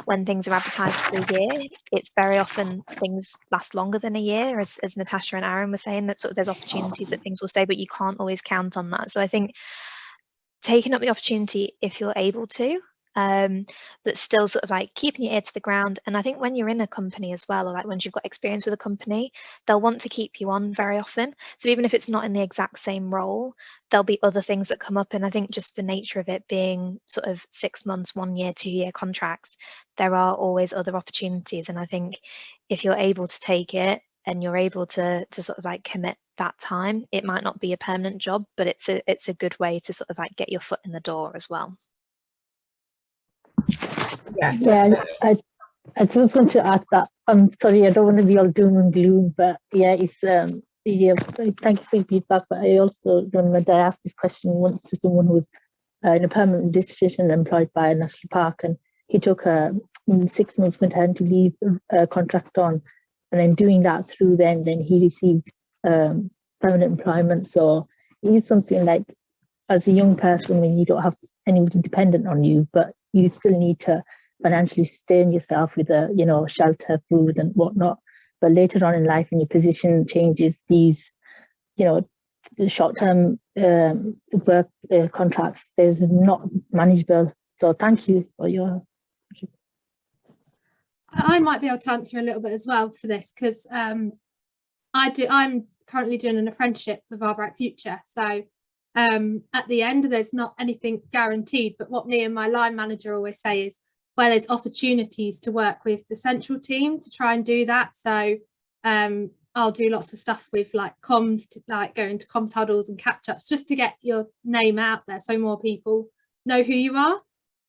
when things are advertised for a year, it's very often things last longer than a year, as Natasha and Aaron were saying, that sort of there's opportunities that things will stay, but you can't always count on that. So I think taking up the opportunity if you're able to, but still sort of keeping your ear to the ground. And I think when you're in a company as well, or once you've got experience with a company, they'll want to keep you on very often. So even if it's not in the exact same role, there'll be other things that come up. And I think just the nature of it being sort of 6 months, 1 year, 2 year contracts, there are always other opportunities. And I think if you're able to take it and you're able to sort of commit that time, it might not be a permanent job, but it's a good way to sort of get your foot in the door as well. I just want to add that I'm sorry, I don't want to be all doom and gloom, but it's thank you for your feedback. But I also remember I asked this question once to someone who was in a permanent position employed by a national park, and he took a 6 months maternity leave contract on, and then doing that through then he received permanent employment. So it's something as a young person, when you don't have anyone dependent on you, but you still need to financially sustain yourself with shelter, food and whatnot. But later on in life, when your position changes, these the short-term work contracts, there's not manageable. So thank you for your. I might be able to answer a little bit as well for this, because I'm currently doing an apprenticeship with Our Bright Future. So at the end, there's not anything guaranteed, but what me and my line manager always say is where there's opportunities to work with the central team to try and do that. So I'll do lots of stuff with like comms, to like going to comms huddles and catch ups just to get your name out there so more people know who you are.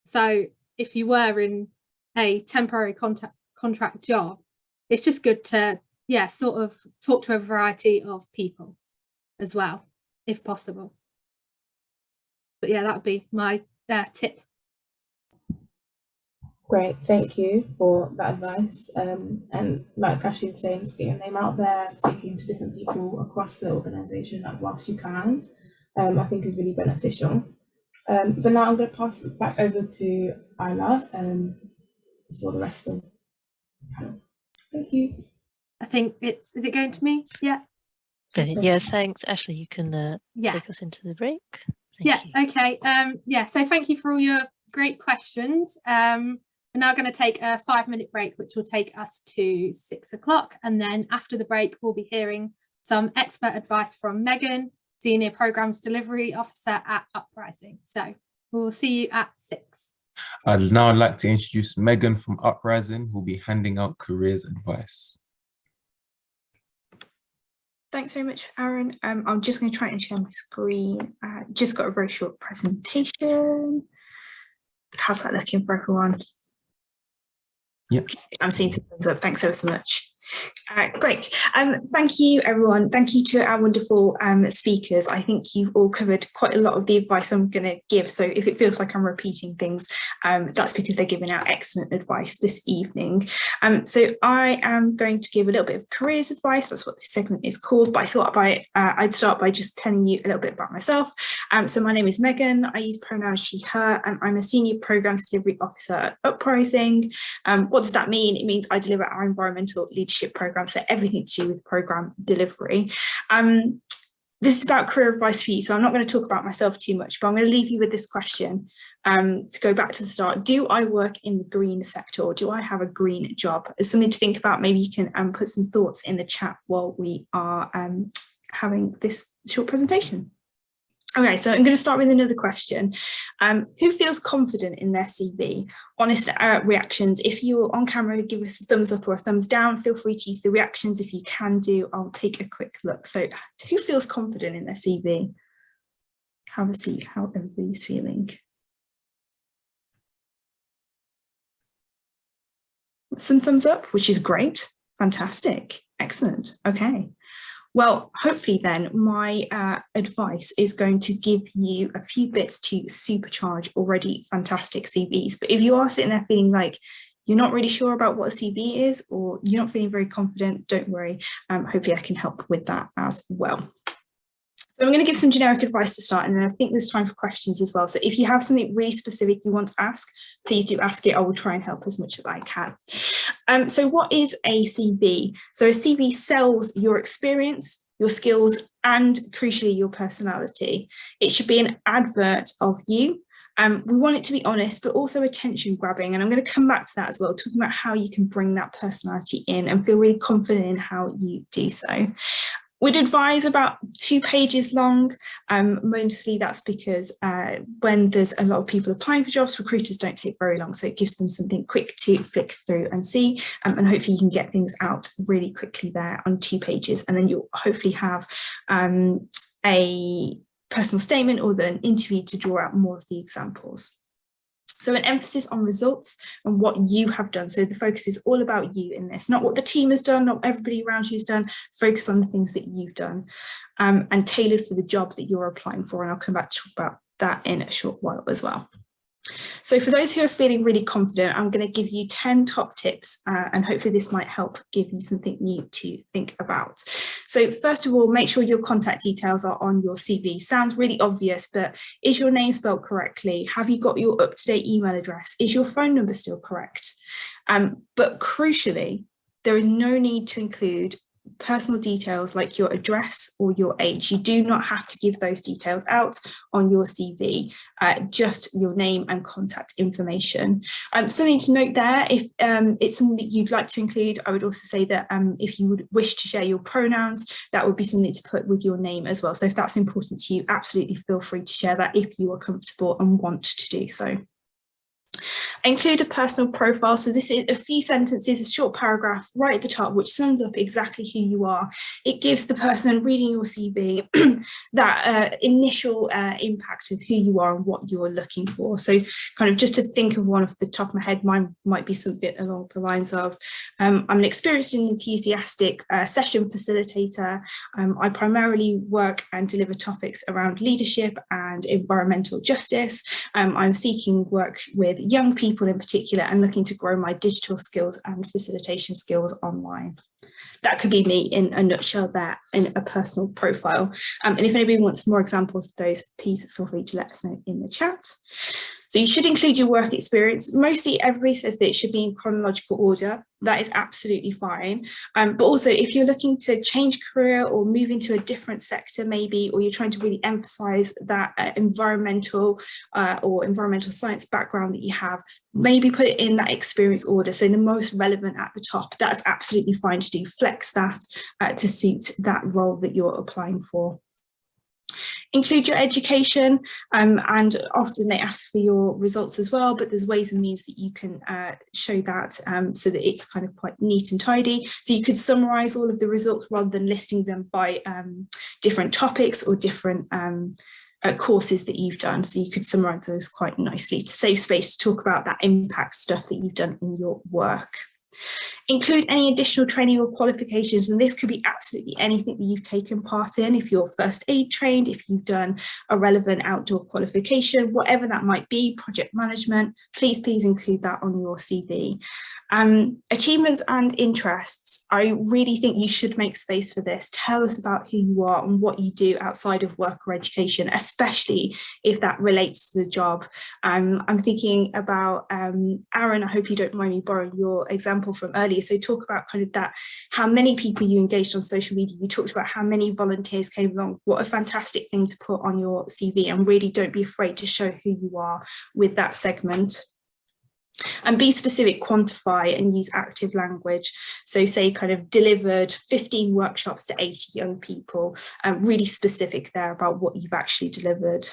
So if you were in a temporary contract job, it's just good to, yeah, sort of talk to a variety of people as well, if possible. But yeah, that would be my tip. Great, thank you for that advice. And like Ashley was saying, just get your name out there, speaking to different people across the organisation, like whilst you can, I think is really beneficial. But now I'm going to pass it back over to Isla for the rest of the panel. Thank you. I think is it going to me? Yeah. Brilliant. Yeah, thanks. Ashley, you can take us into the break. Thank you. Okay. Yeah, so thank you for all your great questions. We're now going to take a 5-minute break, which will take us to 6 o'clock. And then after the break, we'll be hearing some expert advice from Megan, Senior Programs Delivery Officer at Uprising. So we'll see you at 6. I'd now like to introduce Megan from Uprising, who'll be handing out careers advice. Thanks very much, Aaron. I'm just going to try and share my screen. Just got a very short presentation. How's that looking for everyone? Yep. I'm seeing some thumbs up. Thanks so much. Great. Thank you, everyone. Thank you to our wonderful speakers. I think you've all covered quite a lot of the advice I'm going to give. So if it feels like I'm repeating things, that's because they're giving out excellent advice this evening. So I am going to give a little bit of careers advice. That's what this segment is called. But I thought I'd start by just telling you a little bit about myself. So my name is Megan. I use pronouns she, her, and I'm a Senior Programs Delivery Officer at Uprising. What does that mean? It means I deliver our environmental leadership program, so everything to do with program delivery. This is about career advice for you, so I'm not going to talk about myself too much, but I'm going to leave you with this question to go back to the start. Do I work in the green sector, or do I have a green job? It's something to think about. Maybe you can put some thoughts in the chat while we are having this short presentation. Okay, so I'm going to start with another question. Who feels confident in their CV? Honest reactions. If you're on camera, give us a thumbs up or a thumbs down. Feel free to use the reactions if you can do. I'll take a quick look. So who feels confident in their CV? Have a seat, how everybody's feeling. Some thumbs up, which is great. Fantastic. Excellent. Okay. Well, hopefully then my advice is going to give you a few bits to supercharge already fantastic CVs. But if you are sitting there feeling like you're not really sure about what a CV is, or you're not feeling very confident, don't worry. Hopefully I can help with that as well. So I'm going to give some generic advice to start, and then I think there's time for questions as well. So if you have something really specific you want to ask, please do ask it. I will try and help as much as I can. So what is a CV? So a CV sells your experience, your skills, and crucially your personality. It should be an advert of you. We want it to be honest, but also attention grabbing. And I'm going to come back to that as well, talking about how you can bring that personality in and feel really confident in how you do so. We'd advise about 2 pages long. Mostly that's because when there's a lot of people applying for jobs, recruiters don't take very long. So it gives them something quick to flick through and see. And hopefully you can get things out really quickly there on 2 pages. And then you'll hopefully have a personal statement or an interview to draw out more of the examples. So an emphasis on results and what you have done. So the focus is all about you in this, not what the team has done, not everybody around you has done. Focus on the things that you've done and tailored for the job that you're applying for. And I'll come back to talk about that in a short while as well. So for those who are feeling really confident, I'm going to give you 10 top tips and hopefully this might help give you something new to think about. So first of all, make sure your contact details are on your CV. Sounds really obvious, but is your name spelled correctly? Have you got your up-to-date email address? Is your phone number still correct? But crucially, there is no need to include personal details like your address or your age. You do not have to give those details out on your CV, just your name and contact information. Something to note there, if it's something that you'd like to include, I would also say that if you would wish to share your pronouns, that would be something to put with your name as well. So if that's important to you, absolutely feel free to share that if you are comfortable and want to do so. Include a personal profile. So this is a few sentences, a short paragraph right at the top, which sums up exactly who you are. It gives the person reading your CV that initial impact of who you are and what you're looking for. So kind of just to think of one off the top of my head, mine might be something along the lines of, I'm an experienced and enthusiastic session facilitator. I primarily work and deliver topics around leadership and environmental justice. I'm seeking work with young people in particular and looking to grow my digital skills and facilitation skills online. That could be me in a nutshell there in a personal profile. And if anybody wants more examples of those, please feel free to let us know in the chat. So you should include your work experience. Mostly everybody says that it should be in chronological order. That is absolutely fine. But also if you're looking to change career or move into a different sector maybe, or you're trying to really emphasize that environmental or environmental science background that you have, maybe put it in that experience order. So the most relevant at the top, that's absolutely fine to do. Flex that to suit that role that you're applying for. Include your education, and often they ask for your results as well, but there's ways and means that you can show that so that it's kind of quite neat and tidy. So you could summarize all of the results rather than listing them by different topics or different courses that you've done. So you could summarize those quite nicely to save space to talk about that impact stuff that you've done in your work. Include any additional training or qualifications, and this could be absolutely anything that you've taken part in. If you're first aid trained, if you've done a relevant outdoor qualification, whatever that might be, project management, please include that on your CV. Achievements and interests, I really think you should make space for this. Tell us about who you are and what you do outside of work or education, especially if that relates to the job. I'm thinking about Aaron, I hope you don't mind me borrowing your example from earlier. So talk about kind of that, how many people you engaged on social media. You talked about how many volunteers came along. What a fantastic thing to put on your CV, and really don't be afraid to show who you are with that segment. And be specific, quantify, and use active language. So say kind of delivered 15 workshops to 80 young people, really specific there about what you've actually delivered.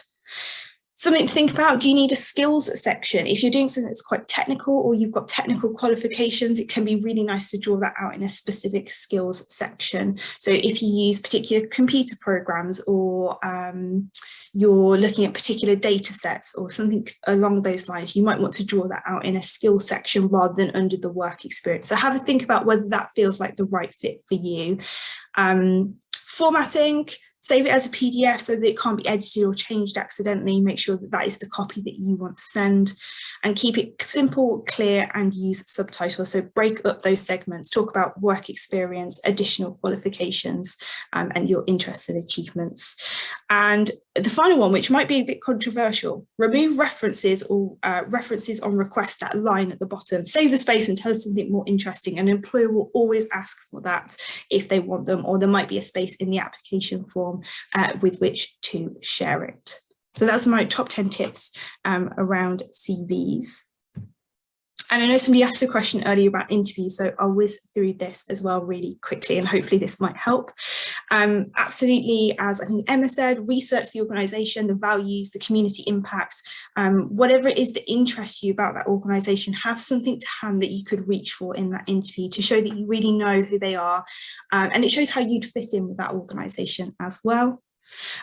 Something to think about, do you need a skills section? If you're doing something that's quite technical or you've got technical qualifications, it can be really nice to draw that out in a specific skills section. So if you use particular computer programs, or you're looking at particular data sets or something along those lines, you might want to draw that out in a skills section rather than under the work experience. So have a think about whether that feels like the right fit for you. Formatting, save it as a PDF so that it can't be edited or changed accidentally. Make sure that that is the copy that you want to send, and keep it simple, clear, and use subtitles. So break up those segments, talk about work experience, additional qualifications, and your interests and achievements. And the final one, which might be a bit controversial, remove references or references on request, that line at the bottom. Save the space and tell us something more interesting. An employer will always ask for that if they want them, or there might be a space in the application form with which to share it. So that's my top 10 tips around CVs. And I know somebody asked a question earlier about interviews, so I'll whiz through this as well really quickly, and hopefully this might help. Absolutely, as I think Emma said, research the organisation, the values, the community impacts, whatever it is that interests you about that organisation. Have something to hand that you could reach for in that interview to show that you really know who they are, and it shows how you'd fit in with that organisation as well.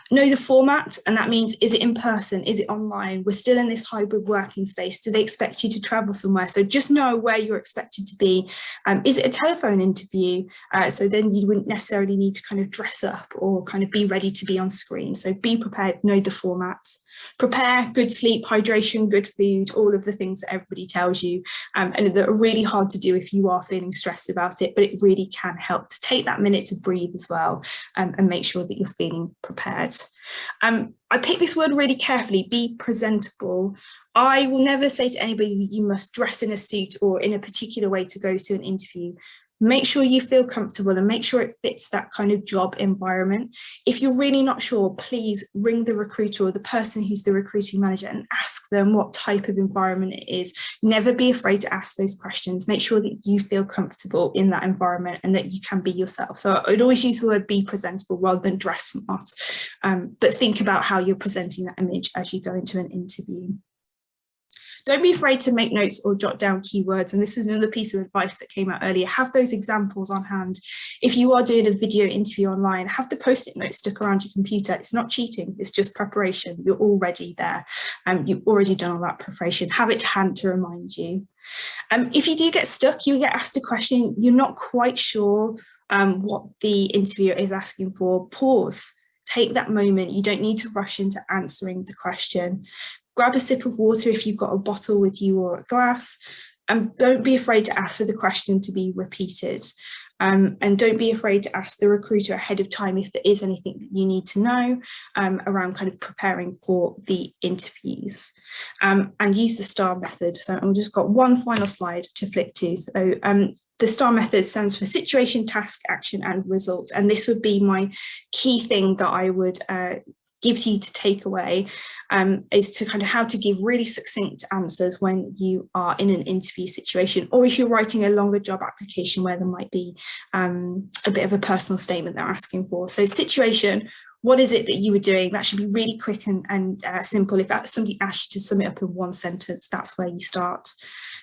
Know the format, and that means, is it in person, is it online? We're still in this hybrid working space. Do they expect you to travel somewhere? So just know where you're expected to be. Is it a telephone interview? So then you wouldn't necessarily need to kind of dress up or kind of be ready to be on screen. So be prepared, know the format. Prepare, good sleep, hydration, good food, all of the things that everybody tells you, and that are really hard to do if you are feeling stressed about it, but it really can help to take that minute to breathe as well, and make sure that you're feeling prepared. I picked this word really carefully, be presentable. I will never say to anybody that you must dress in a suit or in a particular way to go to an interview. Make sure you feel comfortable and make sure it fits that kind of job environment. If you're really not sure, please ring the recruiter or the person who's the recruiting manager and ask them what type of environment it is. Never be afraid to ask those questions. Make sure that you feel comfortable in that environment and that you can be yourself. So I'd always use the word be presentable rather than dress smart, but think about how you're presenting that image as you go into an interview. Don't be afraid to make notes or jot down keywords. And this is another piece of advice that came out earlier. Have those examples on hand. If you are doing a video interview online, have the post-it notes stuck around your computer. It's not cheating, it's just preparation. You're already there. You've already done all that preparation. Have it to hand to remind you. If you do get stuck, you get asked a question, you're not quite sure what the interviewer is asking for, pause. Take that moment. You don't need to rush into answering the question. Grab a sip of water if you've got a bottle with you or a glass, and don't be afraid to ask for the question to be repeated. And don't be afraid to ask the recruiter ahead of time if there is anything that you need to know around kind of preparing for the interviews. And use the STAR method. So I've just got one final slide to flip to. So the STAR method stands for situation, task, action, and result. And this would be my key thing that I would give to you to take away, is to kind of how to give really succinct answers when you are in an interview situation, or if you're writing a longer job application where there might be a bit of a personal statement they're asking for. So situation, what is it that you were doing? That should be really quick and simple. If somebody asked you to sum it up in one sentence, that's where you start.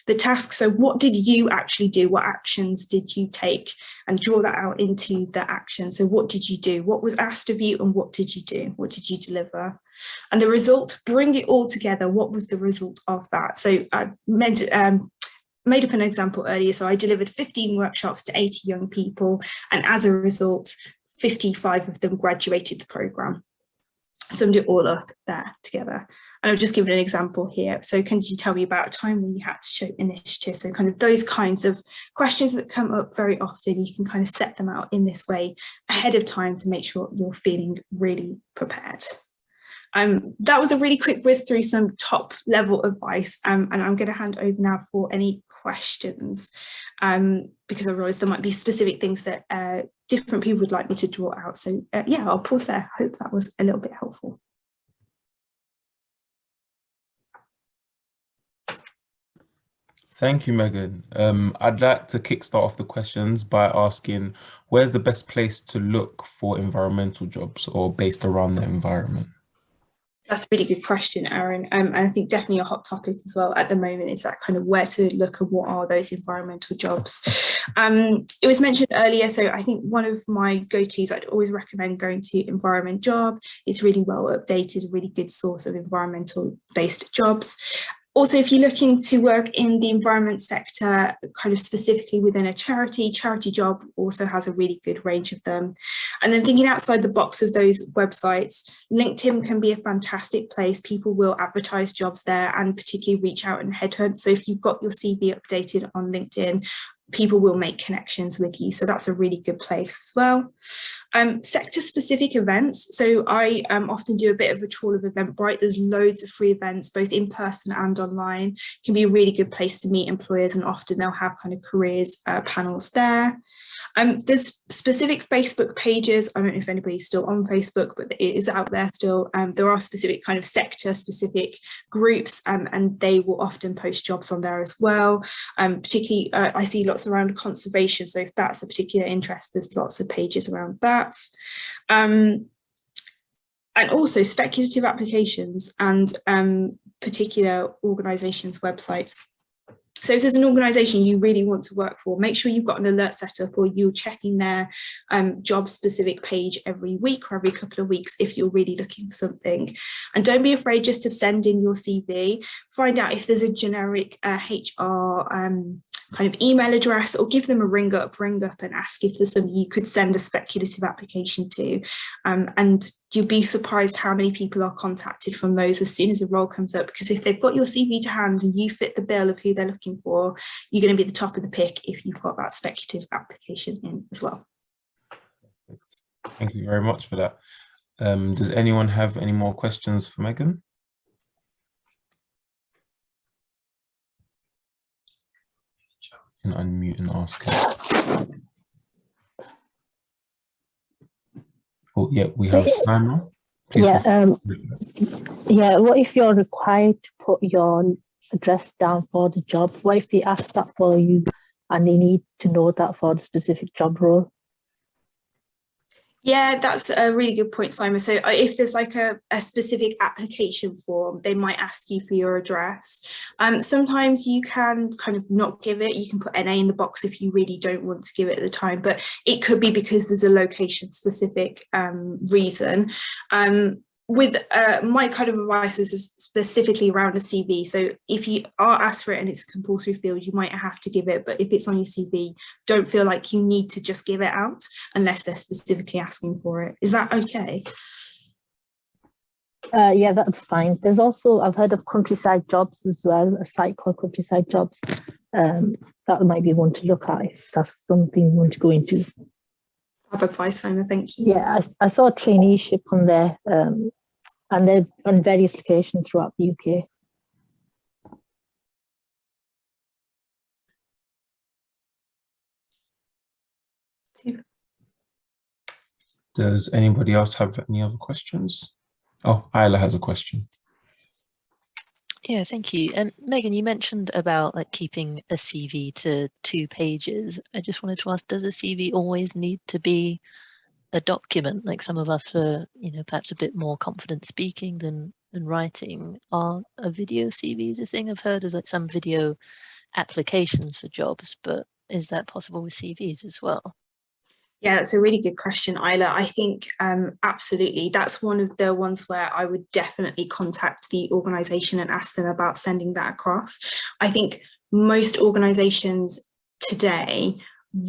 The task, so what did you actually do? What actions did you take? And draw that out into the action. So what did you do? What was asked of you and what did you do? What did you deliver? And the result, bring it all together. What was the result of that? So I made up an example earlier. So I delivered 15 workshops to 80 young people. And as a result, 55 of them graduated the programme. Summed it all up there together. And I'll just give an example here. So can you tell me about a time when you had to show initiative? So kind of those kinds of questions that come up very often, you can kind of set them out in this way ahead of time to make sure you're feeling really prepared. That was a really quick whiz through some top level advice, and I'm going to hand over now for any questions, because I realise there might be specific things that different people would like me to draw out. So yeah, I'll pause there. I hope that was a little bit helpful. Thank you, Megan. I'd like to kickstart off the questions by asking, where's the best place to look for environmental jobs or based around the environment? That's a really good question, Aaron. And I think definitely a hot topic as well at the moment is that kind of where to look and what are those environmental jobs. It was mentioned earlier, so I think one of my go-tos, I'd always recommend going to Environment Job. It's really well updated, a really good source of environmental based jobs. Also, if you're looking to work in the environment sector, kind of specifically within a charity job also has a really good range of them. And then thinking outside the box of those websites, LinkedIn can be a fantastic place. People will advertise jobs there and particularly reach out and headhunt. So if you've got your CV updated on LinkedIn, people will make connections with you. So that's a really good place as well. Sector-specific events. So I often do a bit of a trawl of Eventbrite. There's loads of free events, both in person and online. It can be a really good place to meet employers, and often they'll have kind of careers panels there. There's specific Facebook pages. I don't know if anybody's still on Facebook, but it is out there still. There are specific kind of sector-specific groups, and they will often post jobs on there as well. Particularly, I see lots around conservation. So if that's a particular interest, there's lots of pages around that. And also speculative applications and particular organisations' websites. So if there's an organisation you really want to work for, make sure you've got an alert set up or you're checking their job specific page every week or every couple of weeks if you're really looking for something. And don't be afraid just to send in your CV. Find out if there's a generic HR kind of email address, or give them a ring up and ask if there's something you could send a speculative application to. And you'll be surprised how many people are contacted from those as soon as the role comes up, because if they've got your CV to hand and you fit the bill of who they're looking for, you're going to be the top of the pick if you've got that speculative application in as well. Perfect. Thank you very much for that. Does anyone have any more questions for Megan? can unmute and ask her. Oh, yeah, we have Simon. Yeah, yeah. What if you're required to put your address down for the job? What if they ask that for you and they need to know that for the specific job role? Yeah, that's a really good point, Simon. So if there's like a specific application form, they might ask you for your address. Sometimes you can kind of not give it. You can put NA in the box if you really don't want to give it at the time, but it could be because there's a location specific reason. With my kind of advice is specifically around a CV. So if you are asked for it and it's a compulsory field, you might have to give it. But if it's on your CV, don't feel like you need to just give it out unless they're specifically asking for it. Is that okay? Yeah, that's fine. There's also, I've heard of countryside jobs as well, a site called Countryside Jobs. That might be one to look at if that's something you want to go into. Have advice, Simon, thank you. Yeah, I saw a traineeship on there, and they're on various locations throughout the UK. Does anybody else have any other questions? Oh, Isla has a question. Yeah, thank you. And Megan, you mentioned about like keeping a CV to 2 pages. I just wanted to ask, does a CV always need to be a document? Like some of us are, you know, perhaps a bit more confident speaking than writing. Are video CVs a thing? I've heard of like some video applications for jobs, but is that possible with CVs as well? Yeah, that's a really good question, Isla. I think absolutely. That's one of the ones where I would definitely contact the organisation and ask them about sending that across. I think most organisations today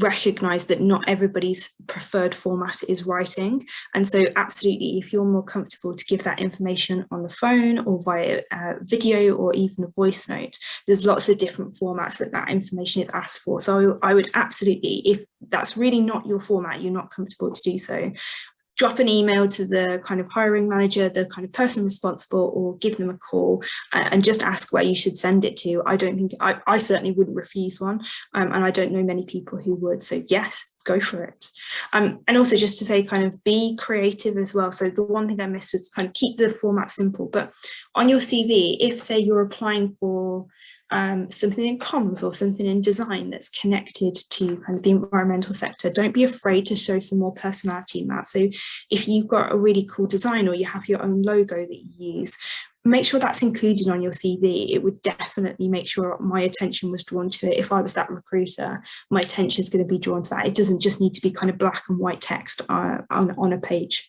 recognise that not everybody's preferred format is writing. And so absolutely, if you're more comfortable to give that information on the phone or via video or even a voice note, there's lots of different formats that information is asked for. So I would absolutely, if that's really not your format, you're not comfortable to do so, drop an email to the kind of hiring manager, the kind of person responsible, or give them a call and just ask where you should send it to. I don't think, I certainly wouldn't refuse one, and I don't know many people who would. So yes, go for it. And also just to say, kind of be creative as well. So the one thing I missed was kind of keep the format simple, but on your CV, if say you're applying for something in comms or something in design that's connected to kind of the environmental sector, don't be afraid to show some more personality in that. So if you've got a really cool design or you have your own logo that you use, make sure that's included on your CV. It would definitely make sure my attention was drawn to it. If I was that recruiter, my attention is going to be drawn to that. It doesn't just need to be kind of black and white text on a page.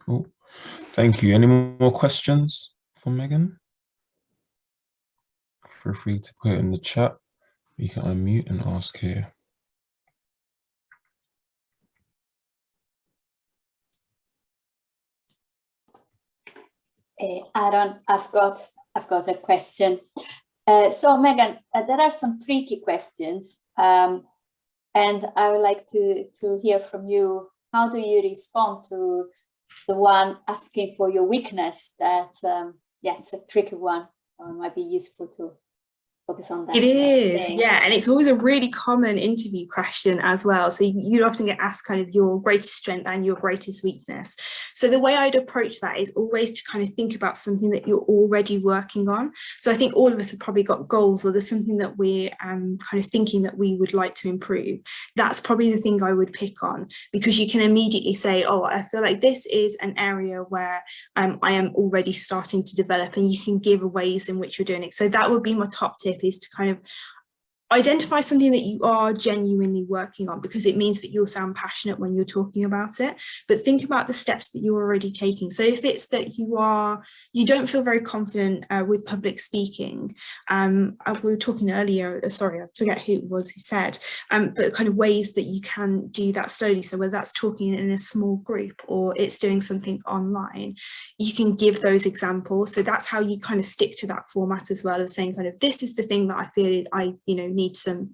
Cool. Thank you. Any more questions for Megan? Feel free to put it in the chat. You can unmute and ask here. Aaron, I've got a question. So Megan, there are some tricky questions, and I would like to hear from you. How do you respond to the one asking for your weakness? That's yeah, it's a tricky one. It might be useful to focus on that. It is, yeah, and it's always a really common interview question as well. So you often get asked kind of your greatest strength and your greatest weakness. So the way I'd approach that is always to kind of think about something that you're already working on. So I think all of us have probably got goals, or there's something that we're kind of thinking that we would like to improve. That's probably the thing I would pick on, because you can immediately say, oh, I feel like this is an area where I am already starting to develop, and you can give ways in which you're doing it. So that would be my top tip, is to kind of identify something that you are genuinely working on, because it means that you'll sound passionate when you're talking about it. But think about the steps that you're already taking. So if it's that you don't feel very confident with public speaking, we were talking earlier, sorry, I forget who it was who said, but kind of ways that you can do that slowly. So whether that's talking in a small group or it's doing something online, you can give those examples. So that's how you kind of stick to that format as well, of saying kind of, this is the thing that I feel I need need some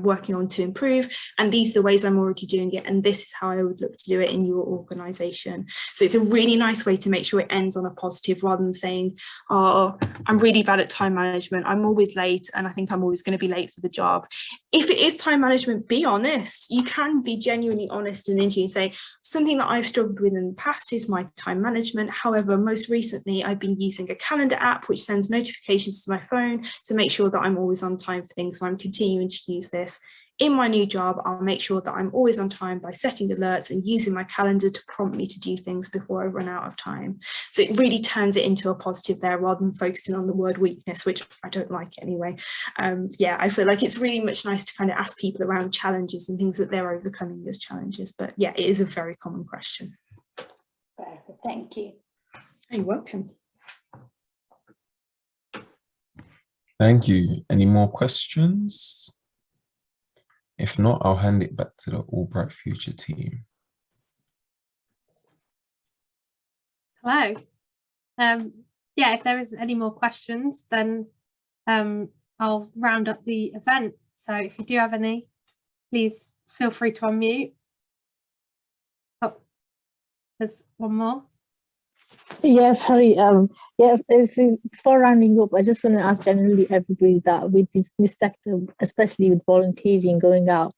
working on to improve, and these are the ways I'm already doing it, and this is how I would look to do it in your organisation. So it's a really nice way to make sure it ends on a positive, rather than saying, oh, I'm really bad at time management, I'm always late, and I think I'm always going to be late for the job. If it is time management, be honest. You can be genuinely honest and into and say, something that I've struggled with in the past is my time management. However, most recently I've been using a calendar app which sends notifications to my phone to make sure that I'm always on time for things. So I'm continuing to use this. In my new job, I'll make sure that I'm always on time by setting alerts and using my calendar to prompt me to do things before I run out of time. So it really turns it into a positive there, rather than focusing on the word weakness, which I don't like anyway. Yeah, I feel like it's really much nice to kind of ask people around challenges and things that they're overcoming as challenges. But yeah, it is a very common question. Perfect. Thank you. You're welcome. Thank you. Any more questions? If not, I'll hand it back to the All Bright Future team. Hello. Yeah, if there isn't any more questions, then I'll round up the event. So if you do have any, please feel free to unmute. Oh, there's one more. Yeah, sorry. Yeah, before rounding up, I just want to ask generally everybody that with this sector, especially with volunteering going out,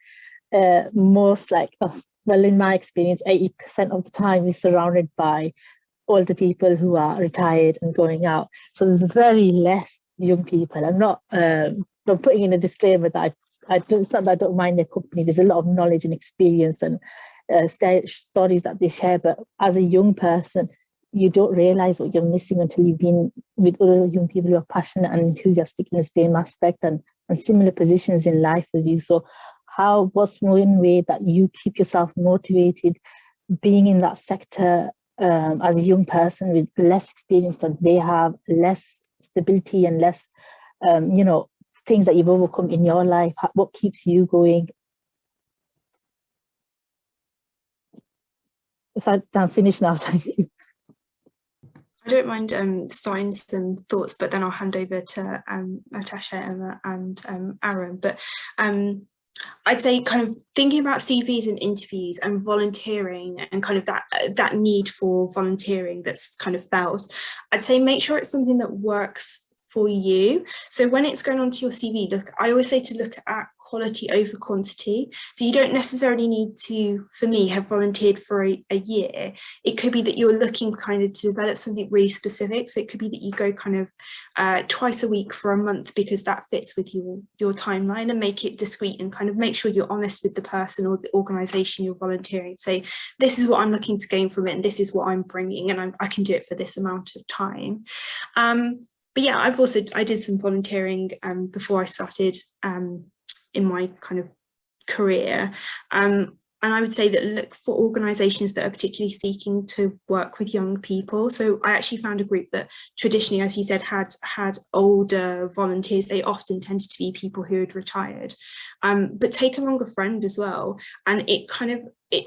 most well, in my experience, 80% of the time is surrounded by older people who are retired and going out. So there's very less young people. I'm not putting in a disclaimer that it's not that I don't mind their company. There's a lot of knowledge and experience and stories that they share. But as a young person, you don't realize what you're missing until you've been with other young people who are passionate and enthusiastic in the same aspect and similar positions in life as you. So what's one way that you keep yourself motivated being in that sector as a young person with less experience than they have, less stability and less, things that you've overcome in your life? What keeps you going? So I'm finished now, thank you. I don't mind starting some thoughts, but then I'll hand over to Natasha, Emma and Aaron. But I'd say kind of thinking about CVs and interviews and volunteering and kind of that need for volunteering that's kind of felt, I'd say make sure it's something that works for you. So when it's going onto your CV, I always say to look at quality over quantity. So you don't necessarily need to, for me, have volunteered for a year. It could be that you're looking kind of to develop something really specific. So it could be that you go kind of twice a week for a month because that fits with your timeline, and make it discreet and kind of make sure you're honest with the person or the organisation you're volunteering. Say, this is what I'm looking to gain from it and this is what I'm bringing, and I can do it for this amount of time. But yeah, I did some volunteering before I started in my kind of career. And I would say that look for organisations that are particularly seeking to work with young people. So I actually found a group that traditionally, as you said, had older volunteers. They often tended to be people who had retired, but take along a friend as well. And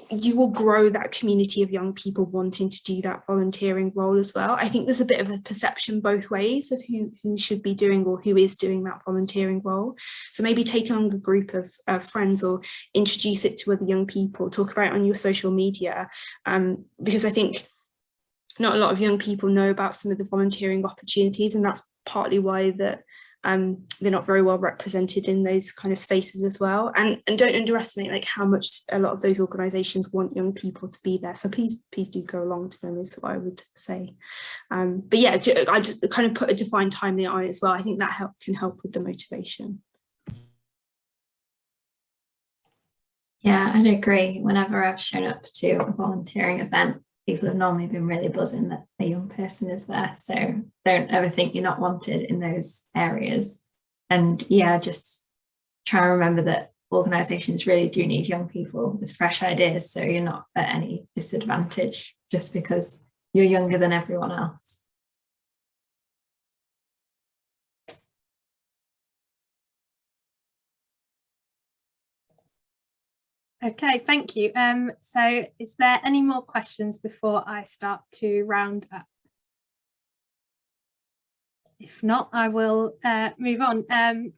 you will grow that community of young people wanting to do that volunteering role as well. I think there's a bit of a perception both ways of who should be doing or who is doing that volunteering role. So maybe take along a group of friends or introduce it to other young people, talk about it on your social media, because I think not a lot of young people know about some of the volunteering opportunities, and that's partly why they're not very well represented in those kind of spaces as well. And don't underestimate how much a lot of those organisations want young people to be there. So please do go along to them is what I would say. But yeah, I just kind of put a defined time limit on it as well. I think that can help with the motivation. Yeah, I'd agree. Whenever I've shown up to a volunteering event, people have normally been really buzzing that a young person is there. So don't ever think you're not wanted in those areas. And yeah, just try and remember that organisations really do need young people with fresh ideas. So you're not at any disadvantage just because you're younger than everyone else. Okay, thank you. So is there any more questions before I start to round up? if not, I will move on.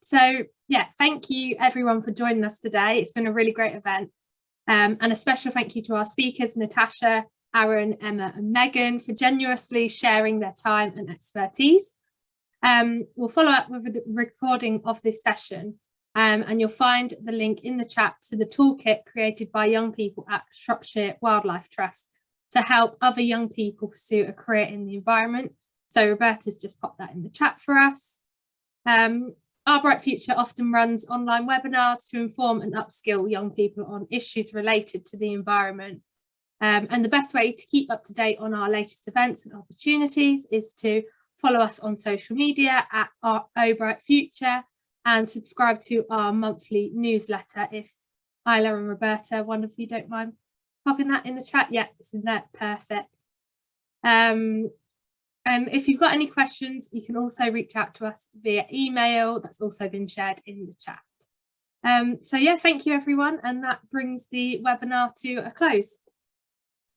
So yeah, thank you everyone for joining us today. It's been a really great event. And a special thank you to our speakers, Natasha, Aaron, Emma and Megan, for generously sharing their time and expertise. We'll follow up with a recording of this session, and you'll find the link in the chat to the toolkit created by young people at Shropshire Wildlife Trust to help other young people pursue a career in the environment. So Roberta's just popped that in the chat for us. Our Bright Future often runs online webinars to inform and upskill young people on issues related to the environment. And the best way to keep up to date on our latest events and opportunities is to follow us on social media at our Bright Future and subscribe to our monthly newsletter. If Isla and Roberta, one of you don't mind popping that in the chat. Yeah, it's in there, perfect. If you've got any questions, you can also reach out to us via email. That's also been shared in the chat. So yeah, thank you everyone. And that brings the webinar to a close.